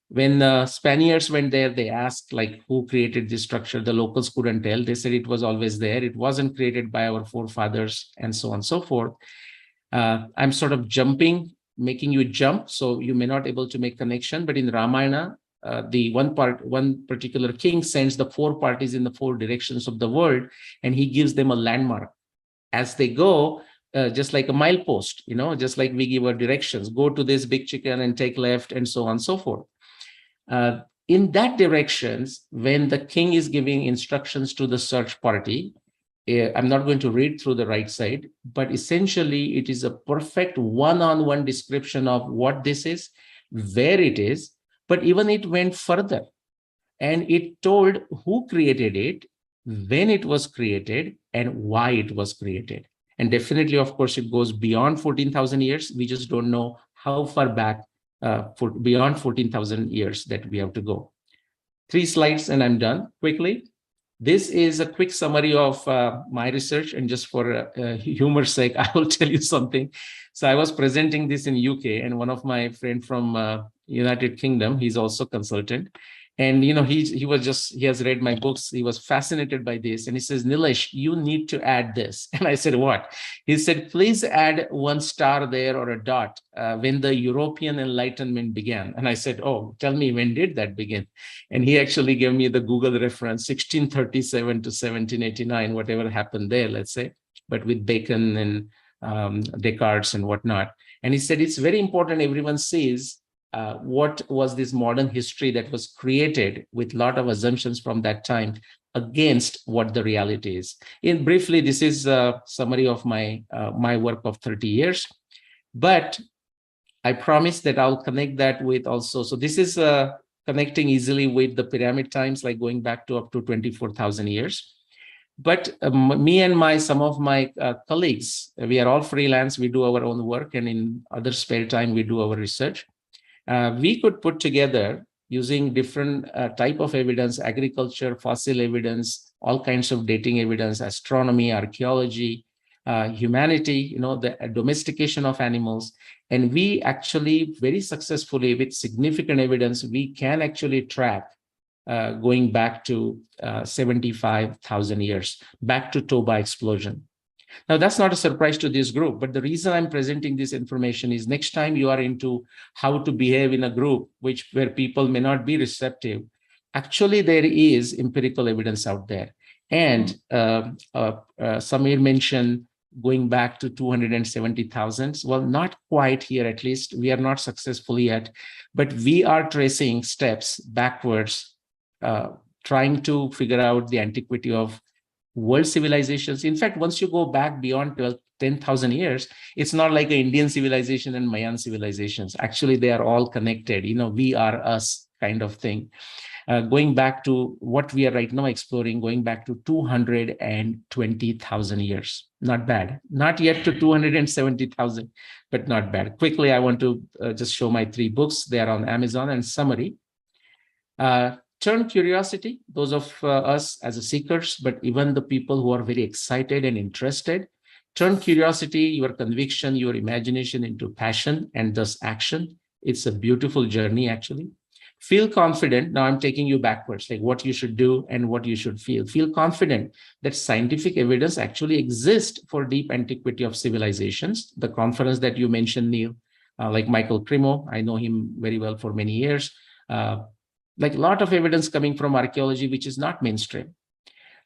when the Spaniards went there, they asked, like, who created this structure? The locals couldn't tell. They said it was always there. It wasn't created by our forefathers, and so on and so forth. I'm sort of making you jump, so you may not able to make connection. But in Ramayana, the one particular king sends the four parties in the four directions of the world, and he gives them a landmark. As they go, just like a milepost, just like we give our directions, go to this big chicken and take left, and so on and so forth. In that directions, when the king is giving instructions to the search party, I'm not going to read through the right side, but essentially it is a perfect one-on-one description of what this is, where it is, but even it went further, and it told who created it, when it was created, and why it was created. And definitely, of course, it goes beyond 14,000 years. We just don't know how far back beyond 14,000 years that we have to go. 3 slides and I'm done quickly. This is a quick summary of my research, and just for humor's sake, I will tell you something. So I was presenting this in UK, and one of my friend from United Kingdom, he's also consultant. And he has read my books. He was fascinated by this, and he says, Nilesh, you need to add this. And I said, what? He said, please add 1 star there, or a dot, when the European Enlightenment began. And I said, oh, tell me, when did that begin? And he actually gave me the Google reference, 1637 to 1789, whatever happened there, let's say, but with Bacon and Descartes and whatnot. And he said, it's very important everyone sees what was this modern history that was created with a lot of assumptions from that time against what the reality is. In briefly, this is a summary of my work of 30 years, but I promise that I'll connect that with also. So this is connecting easily with the pyramid times, like going back to up to 24,000 years. But me and some of my colleagues, we are all freelance. We do our own work, and in other spare time, we do our research. We could put together, using different type of evidence, agriculture, fossil evidence, all kinds of dating evidence, astronomy, archaeology, humanity, the domestication of animals. And we actually very successfully, with significant evidence, we can actually track going back to 75,000 years, back to Toba explosion. Now, that's not a surprise to this group, but the reason I'm presenting this information is next time you are into how to behave in a group where people may not be receptive, actually there is empirical evidence out there. And Samir mentioned going back to 270,000. Well, not quite here, at least. We are not successful yet, but we are tracing steps backwards, trying to figure out the antiquity of world civilizations. In fact, once you go back beyond 10,000 years, it's not like an Indian civilization and Mayan civilizations. Actually, they are all connected. We are us kind of thing. Going back to what we are right now exploring, going back to 220,000 years. Not bad. Not yet to 270,000, but not bad. Quickly, I want to just show my 3 books. They are on Amazon, and summary. Turn curiosity, those of us as seekers, but even the people who are very excited and interested, turn curiosity, your conviction, your imagination into passion, and thus action. It's a beautiful journey, actually. Feel confident. Now I'm taking you backwards, like what you should do and what you should feel. Feel confident that scientific evidence actually exists for deep antiquity of civilizations. The conference that you mentioned, Neil, like Michael Cremo, I know him very well for many years. Like a lot of evidence coming from archaeology, which is not mainstream.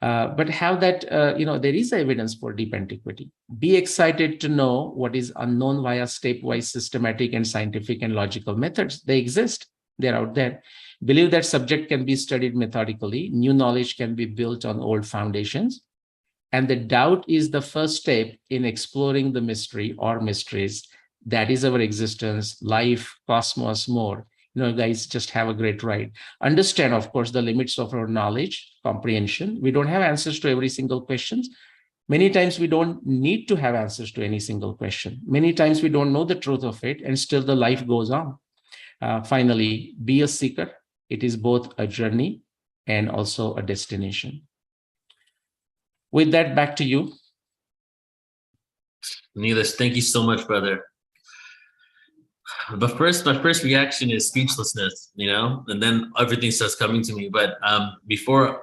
But have that, there is evidence for deep antiquity. Be excited to know what is unknown via stepwise systematic and scientific and logical methods. They exist. They're out there. Believe that subject can be studied methodically. New knowledge can be built on old foundations. And the doubt is the first step in exploring the mystery or mysteries. That is our existence, life, cosmos, more. Guys, just have a great ride. Understand, of course, the limits of our knowledge, comprehension. We don't have answers to every single question. Many times we don't need to have answers to any single question. Many times we don't know the truth of it, and still the life goes on. Finally, be a seeker. It is both a journey and also a destination. With that, back to you.
Neelish, thank you so much, brother. But first, my first reaction is speechlessness, and then everything starts coming to me. But before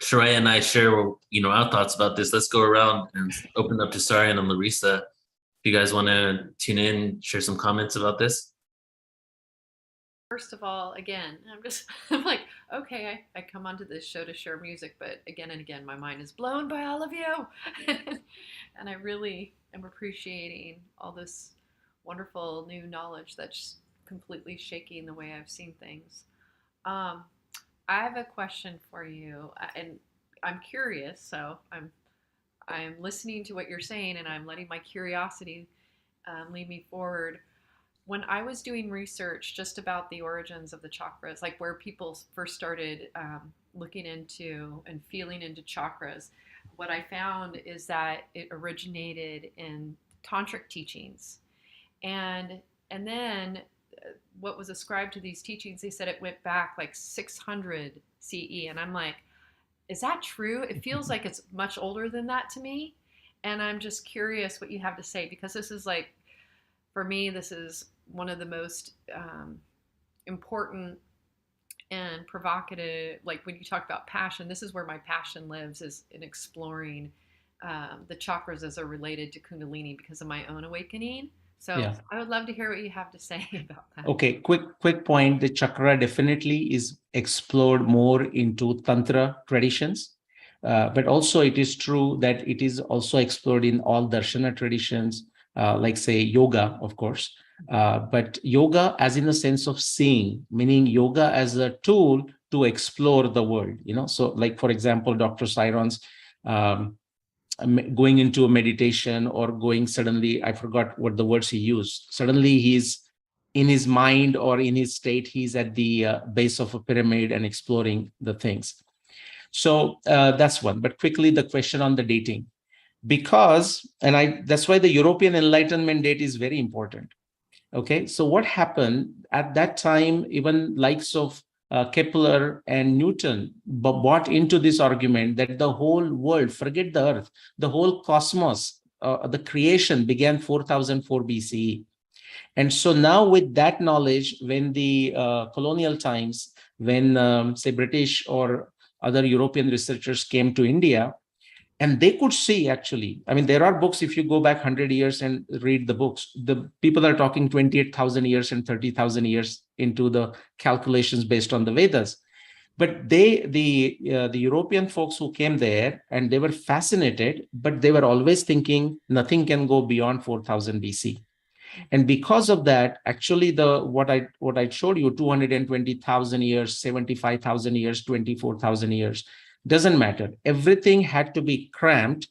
Chiraya and I share, our thoughts about this, let's go around and open up to Sarian and Larissa. If you guys want to tune in, share some comments about this.
First of all, again, I'm like, okay, I come onto this show to share music, but again and again, my mind is blown by all of you. And I really am appreciating all this wonderful new knowledge that's completely shaking the way I've seen things. I have a question for you, and I'm curious, so I'm listening to what you're saying, and I'm letting my curiosity lead me forward. When I was doing research just about the origins of the chakras, like where people first started looking into and feeling into chakras, what I found is that it originated in tantric teachings. And then what was ascribed to these teachings, they said it went back like 600 CE. And I'm like, is that true? It feels like it's much older than that to me. And I'm just curious what you have to say, because this is like, for me, this is one of the most important and provocative, like when you talk about passion, this is where my passion lives, is in exploring the chakras as they're related to Kundalini because of my own awakening. So yeah. I would love to hear what you have to say about that.
Okay, quick point. The chakra definitely is explored more into Tantra traditions. But also it is true that it is also explored in all Darshana traditions, like say yoga, of course. But yoga as in the sense of seeing, meaning yoga as a tool to explore the world, So like, for example, Dr. Cyron's going into a meditation or going suddenly, I forgot what the words he used. Suddenly he's in his mind or in his state, he's at the base of a pyramid and exploring the things. So that's one. But quickly, the question on the dating, because, that's why the European Enlightenment date is very important. Okay, so what happened at that time, even likes of Kepler and Newton bought into this argument that the whole world, forget the earth, the whole cosmos, the creation began 4004 BCE. And so now with that knowledge, when the colonial times, when say British or other European researchers came to India, and they could see actually, there are books, if you go back 100 years and read the books, the people are talking 28,000 years and 30,000 years into the calculations based on the Vedas. But the European folks who came there, and they were fascinated, but they were always thinking nothing can go beyond 4000 BC. And because of that, actually, what I showed you, 220,000 years, 75,000 years, 24,000 years, doesn't matter. Everything had to be cramped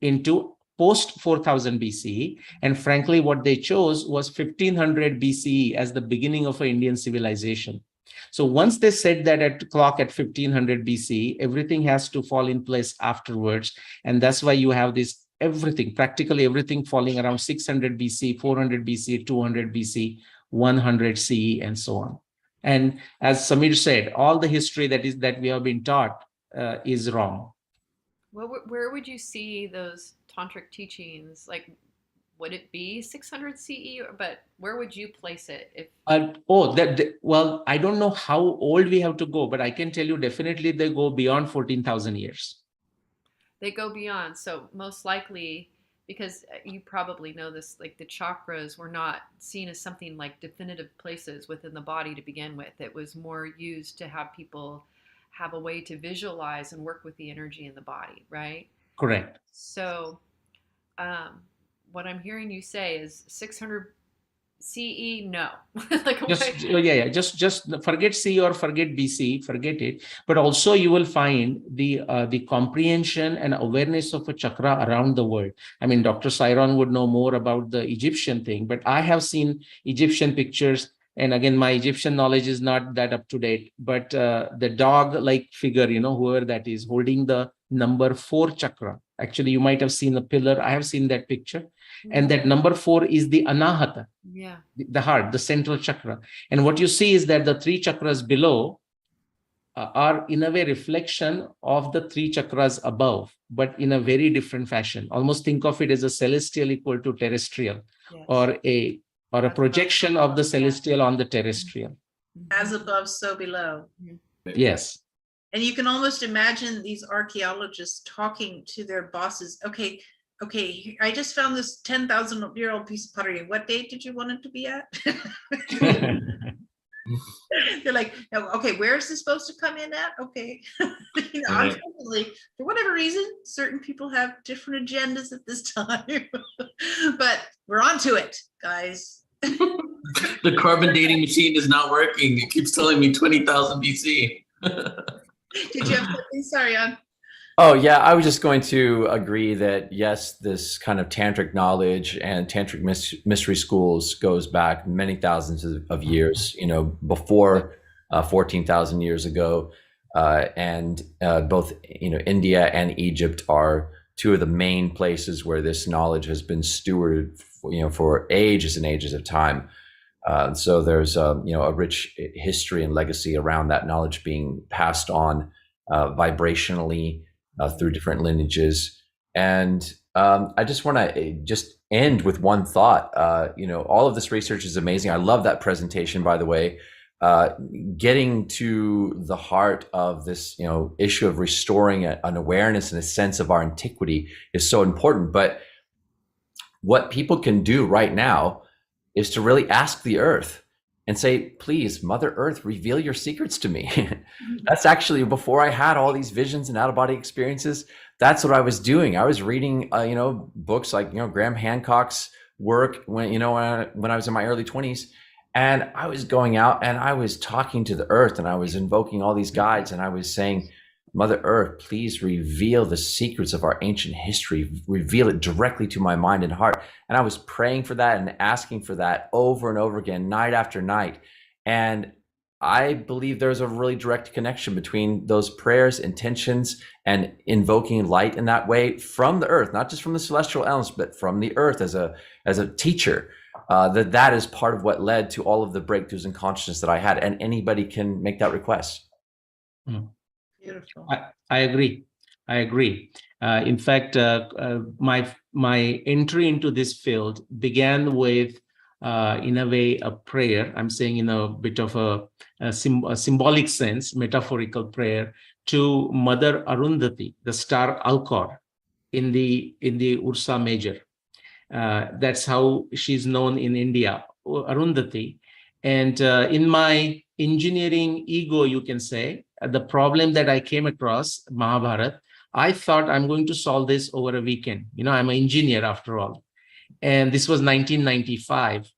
into post 4000 BCE. And frankly, what they chose was 1500 BCE as the beginning of an Indian civilization. So once they set that at clock at 1500 BCE, everything has to fall in place afterwards. And that's why you have this everything, practically everything falling around 600 BC, 400 BC, 200 BC, 100 CE, and so on. And as Samir said, all the history that we have been taught is wrong.
Well, where would you see those tantric teachings? Like, would it be 600 CE? But where would you place it? If
Well, I don't know how old we have to go, but I can tell you definitely they go beyond 14,000 years.
they go beyond, so most likely, because you probably know this, like the chakras were not seen as something like definitive places within the body to begin with. It was more used to have people have a way to visualize and work with the energy in the body, right?
Correct.
So what I'm hearing you say is 600 CE, no. Like,
Just forget C or forget BC, forget it. But also you will find the comprehension and awareness of a chakra around the world. I mean, Dr. Cyron would know more about the Egyptian thing, but I have seen Egyptian pictures. And again, my Egyptian knowledge is not that up to date, but the dog-like figure, whoever that is, holding the number 4 chakra. Actually, you might have seen a pillar. I have seen that picture. And that number 4 is the anahata, the heart, the central chakra. And what you see is that the 3 chakras below are in a way reflection of the 3 chakras above, but in a very different fashion. Almost think of it as a celestial equal to terrestrial, or a projection of the celestial on the terrestrial.
As above, so below.
Yes.
And you can almost imagine these archaeologists talking to their bosses. Okay, I just found this 10,000-year-old piece of pottery. What date did you want it to be at? They're like, okay, where is this supposed to come in at? Okay. Unfortunately, for whatever reason, certain people have different agendas at this time. But we're on to it, guys.
The carbon dating machine is not working. It keeps telling me 20,000 BC.
Did you have something? Sorry, on.
Oh, yeah, I was just going to agree that, yes, this kind of tantric knowledge and tantric mystery schools goes back many thousands of years, before 14,000 years ago. And both, India and Egypt are 2 of the main places where this knowledge has been stewarded, for ages and ages of time. So there's, a rich history and legacy around that knowledge being passed on vibrationally through different lineages. And I just want to just end with one thought. All of this research is amazing. I love that presentation, by the way. Getting to the heart of this, issue of restoring an awareness and a sense of our antiquity is so important. But what people can do right now is to really ask the earth and say, please, Mother Earth, reveal your secrets to me. That's actually, before I had all these visions and out-of-body experiences, that's what I was doing. I was reading, books like, Graham Hancock's work when I was in my early 20s. And I was going out and I was talking to the earth and I was invoking all these guides and I was saying, Mother Earth, please reveal the secrets of our ancient history, reveal it directly to my mind and heart. And I was praying for that and asking for that over and over again, night after night. And I believe there's a really direct connection between those prayers, intentions, and invoking light in that way from the earth, not just from the celestial elements, but from the earth as a teacher. That is part of what led to all of the breakthroughs in consciousness that I had. And anybody can make that request.
Beautiful.
I agree. In fact, my entry into this field began with, in a way, a prayer. I'm saying in a bit of a symbolic sense, metaphorical prayer to Mother Arundhati, the star Alcor, in the Ursa Major. That's how she's known in India, Arundhati. And in my engineering ego, you can say, the problem that I came across, Mahabharata, I thought I'm going to solve this over a weekend. I'm an engineer after all. And this was 1995.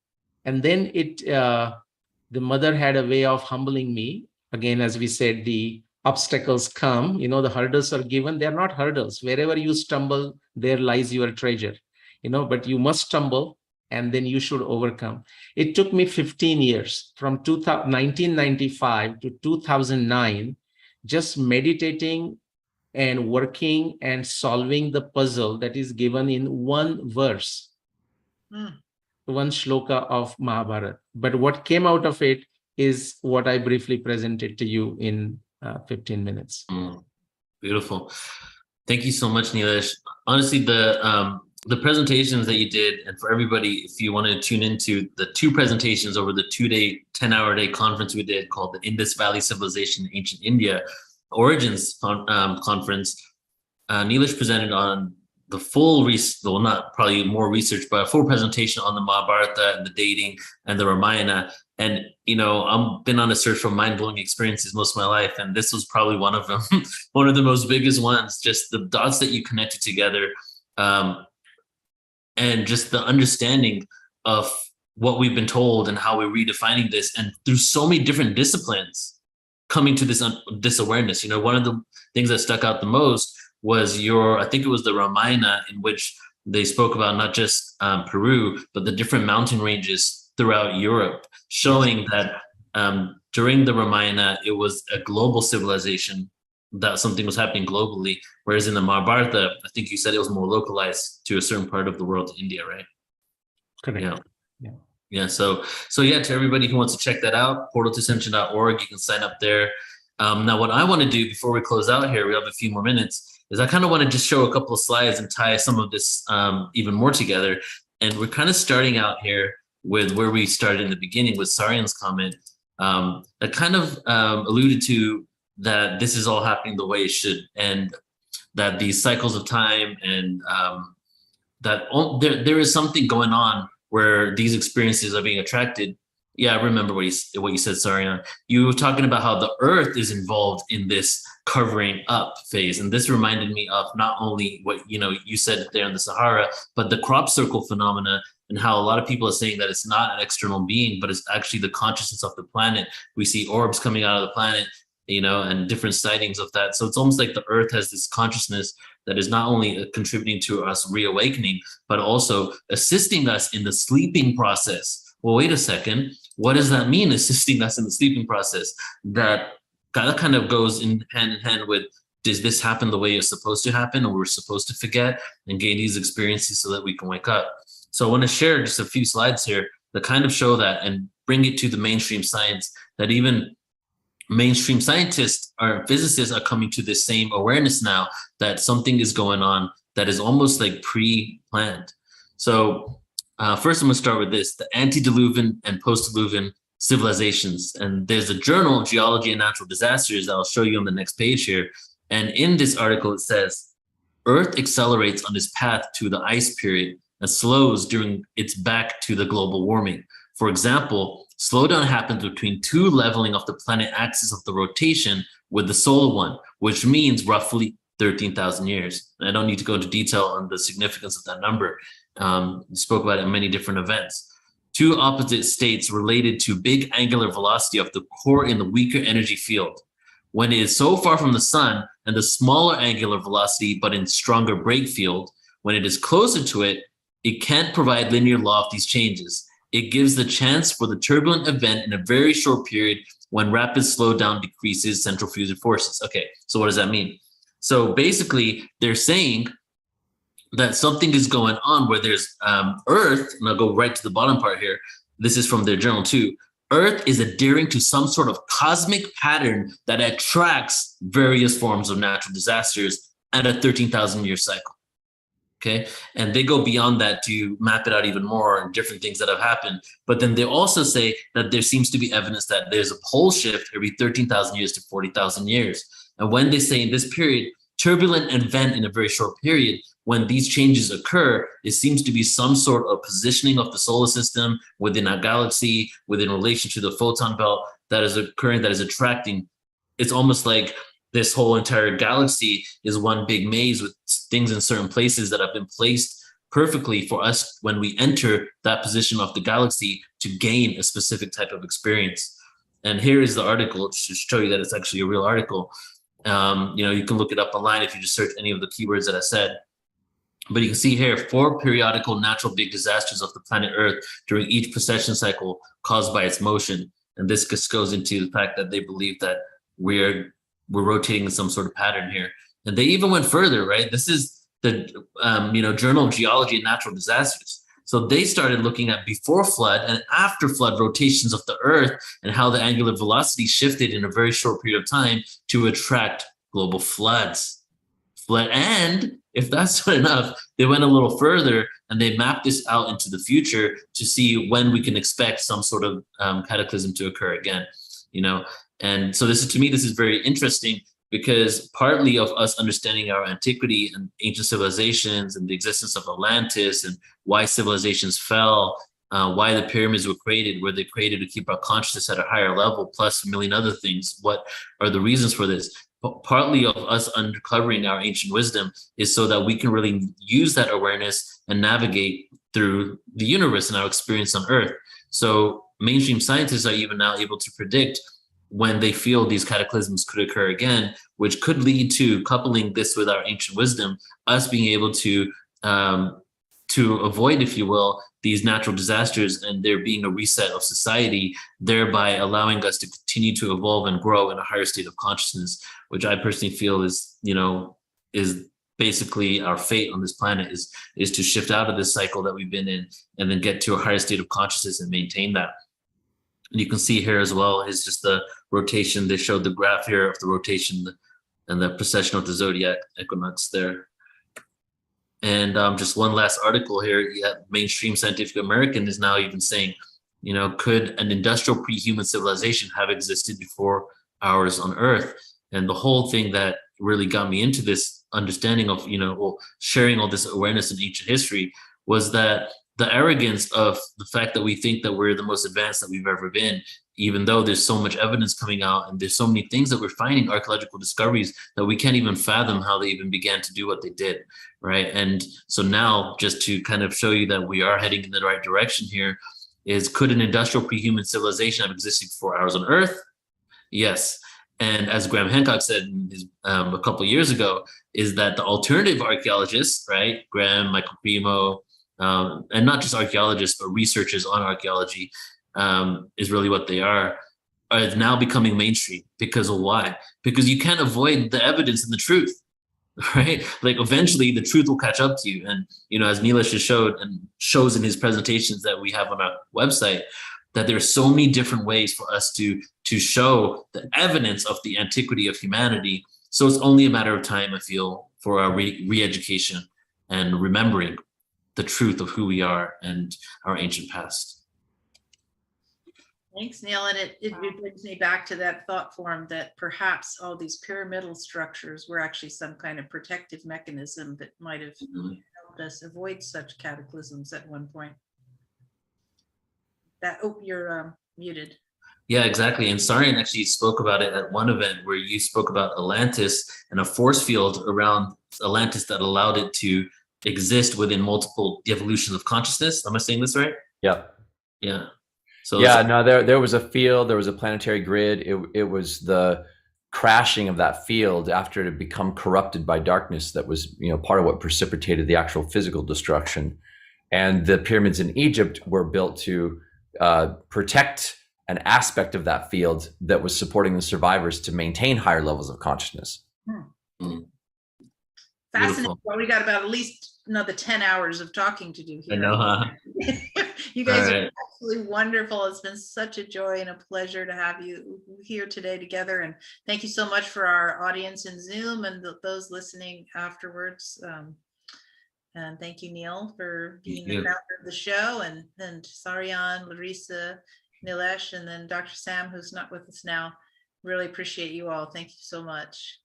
And then the mother had a way of humbling me. Again, as we said, the obstacles come, the hurdles are given. They're not hurdles. Wherever you stumble, there lies your treasure. But you must stumble and then you should overcome. It took me 15 years from 1995 to 2009, just meditating and working and solving the puzzle that is given in one verse, one shloka of Mahabharata. But what came out of it is what I briefly presented to you in 15 minutes.
Beautiful. Thank you so much, Nilesh. Honestly, the presentations that you did, and for everybody, if you want to tune into the 2 presentations over the 2-day, 10-hour-day conference we did called the Indus Valley Civilization in Ancient India Origins Conference, Neelish presented on the full, well, not probably more research, but a full presentation on the Mahabharata and the dating and the Ramayana. And, I've been on a search for mind-blowing experiences most of my life, and this was probably one of them, one of the most biggest ones, just the dots that you connected together. And just the understanding of what we've been told and how we're redefining this, and through so many different disciplines coming to this awareness. One of the things that stuck out the most was I think it was the Ramayana, in which they spoke about not just Peru, but the different mountain ranges throughout Europe, showing that during the Ramayana, it was a global civilization, that something was happening globally, whereas in the Mahabharata, I think you said it was more localized to a certain part of the world, to India, right?
Correct.
Yeah. So yeah, to everybody who wants to check that out, portaltoascension.org, you can sign up there. Now, what I want to do before we close out here, we have a few more minutes, is I kind of want to just show a couple of slides and tie some of this even more together. And we're kind of starting out here with where we started in the beginning with Sarian's comment that kind of alluded to that this is all happening the way it should, and that these cycles of time, and that there is something going on where these experiences are being attracted. Yeah, I remember what you said, Sarian. You were talking about how the earth is involved in this covering up phase. And this reminded me of not only what, you said there in the Sahara, but the crop circle phenomena, and how a lot of people are saying that it's not an external being, but it's actually the consciousness of the planet. We see orbs coming out of the planet, and different sightings of that. So it's almost like the earth has this consciousness that is not only contributing to us reawakening, but also assisting us in the sleeping process. Well, wait a second. What does that mean, assisting us in the sleeping process? That kind of goes in hand with, does this happen the way it's supposed to happen, or we're supposed to forget and gain these experiences so that we can wake up? So I want to share just a few slides here that kind of show that and bring it to the mainstream science, that even mainstream scientists or physicists are coming to this same awareness now, that something is going on that is almost like pre-planned. So first I'm going to start with this, the antediluvian and post-diluvian civilizations. And there's a journal of geology and natural disasters that I'll show you on the next page here. And in this article, it says, Earth accelerates on its path to the ice period and slows during its back to the global warming. For example, slowdown happens between 2 leveling of the planet axis of the rotation with the solar one, which means roughly 13,000 years. I don't need to go into detail on the significance of that number. Spoke about it in many different events. 2 opposite states related to big angular velocity of the core in the weaker energy field. When it is so far from the sun, and the smaller angular velocity, but in stronger break field, when it is closer to it, it can't provide linear law of these changes. It gives the chance for the turbulent event in a very short period when rapid slowdown decreases centrifugal forces. Okay, so what does that mean? So basically, they're saying that something is going on where there's Earth, and I'll go right to the bottom part here. This is from their journal too. Earth is adhering to some sort of cosmic pattern that attracts various forms of natural disasters at a 13,000-year cycle. Okay, and they go beyond that to map it out even more and different things that have happened. But then they also say that there seems to be evidence that there's a pole shift every 13,000 years to 40,000 years. And when they say in this period, turbulent event in a very short period, when these changes occur, it seems to be some sort of positioning of the solar system within our galaxy, within relation to the photon belt that is occurring, that is attracting. It's almost like this whole entire galaxy is one big maze with things in certain places that have been placed perfectly for us when we enter that position of the galaxy to gain a specific type of experience. And here is the article to show you that it's actually a real article. You can look it up online if you just search any of the keywords that I said. But you can see here 4 periodical natural big disasters of the planet Earth during each precession cycle caused by its motion. And this just goes into the fact that they believe that we're rotating in some sort of pattern here. And they even went further, right? This is the Journal of Geology and Natural Disasters. So they started looking at before flood and after flood rotations of the Earth and how the angular velocity shifted in a very short period of time to attract global floods. And If that's not enough, they went a little further and they mapped this out into the future to see when we can expect some sort of cataclysm to occur again, you know? And so this is, to me, this is very interesting, because partly of us understanding our antiquity and ancient civilizations and the existence of Atlantis and why civilizations fell, why the pyramids were created, were they created to keep our consciousness at a higher level, plus a million other things. What are the reasons for this? Partly of us uncovering our ancient wisdom is so that we can really use that awareness and navigate through the universe and our experience on Earth. So mainstream scientists are even now able to predict when they feel these cataclysms could occur again, which could lead to, coupling this with our ancient wisdom, us being able to avoid, if you will, these natural disasters, and there being a reset of society, thereby allowing us to continue to evolve and grow in a higher state of consciousness, which I personally feel is, you know, is basically our fate on this planet, is to shift out of this cycle that we've been in and then get to a higher state of consciousness and maintain that. And you can see here as well is just the rotation. They showed the graph here of the rotation and the precession of the zodiac equinox there. And just one last article here. Yeah, mainstream Scientific American is now even saying, you know, could an industrial pre-human civilization have existed before ours on Earth? And the whole thing that really got me into this understanding of, you know, well, sharing all this awareness in ancient history was that the arrogance of the fact that we think that we're the most advanced that we've ever been, even though there's so much evidence coming out and there's so many things that we're finding, archaeological discoveries, that we can't even fathom how they even began to do what they did, right? And so now, just to kind of show you that we are heading in the right direction here, is could an industrial pre-human civilization have existed before ours on Earth? Yes. And as Graham Hancock said in his, a couple of years ago, is that the alternative archaeologists, right, Graham, Michael Primo, and not just archaeologists, but researchers on archaeology, is really what they are now becoming mainstream. Because of why? Because you can't avoid the evidence and the truth, right? Like eventually the truth will catch up to you. And, you know, as Neelish has showed and shows in his presentations that we have on our website, that there are so many different ways for us to show the evidence of the antiquity of humanity. So it's only a matter of time, I feel, for our re-education and remembering the truth of who we are and our ancient past.
Thanks, Neil. And it brings me back to that thought form that perhaps all these pyramidal structures were actually some kind of protective mechanism that might have helped us avoid such cataclysms at one point. That, oh, you're muted.
Yeah, exactly. And Sarian actually spoke about it at one event where you spoke about Atlantis and a force field around Atlantis that allowed it to exist within multiple evolutions of consciousness. Am I saying this right?
Yep.
Yeah. So
yeah, no, there was a field, there was a planetary grid. It was the crashing of that field after it had become corrupted by darkness that was, you know, part of what precipitated the actual physical destruction. And the pyramids in Egypt were built to protect an aspect of that field that was supporting the survivors to maintain higher levels of consciousness.
Fascinating. Well, we got about at least another 10 hours of talking to do here.
I know, huh?
You guys are absolutely wonderful. It's been such a joy and a pleasure to have you here today together. And thank you so much for our audience in Zoom and those listening afterwards. And thank you, Neil, for being the founder of the show, and Sarian, Larissa, Nilesh, and then Dr. Sam, who's not with us now. Really appreciate you all. Thank you so much.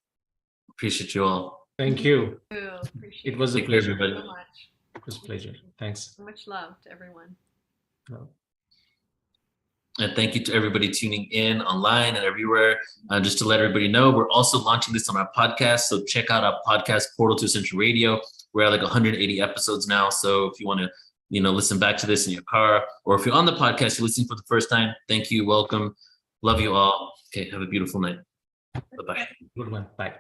Appreciate you all.
Thank you.
Appreciate
It was a
Thank you,
pleasure.
everybody.
so much.
It was a pleasure. Thanks.
So much love to everyone.
And thank you to everybody tuning in online and everywhere. Just to let everybody know, we're also launching this on our podcast. So check out our podcast, Portal to Ascension Radio. We're at like 180 episodes now. So if you want to, you know, listen back to this in your car, or if you're on the podcast, you're listening for the first time, thank you. Welcome. Love you all. Okay. Have a beautiful night. Bye-bye.
Good one. Bye.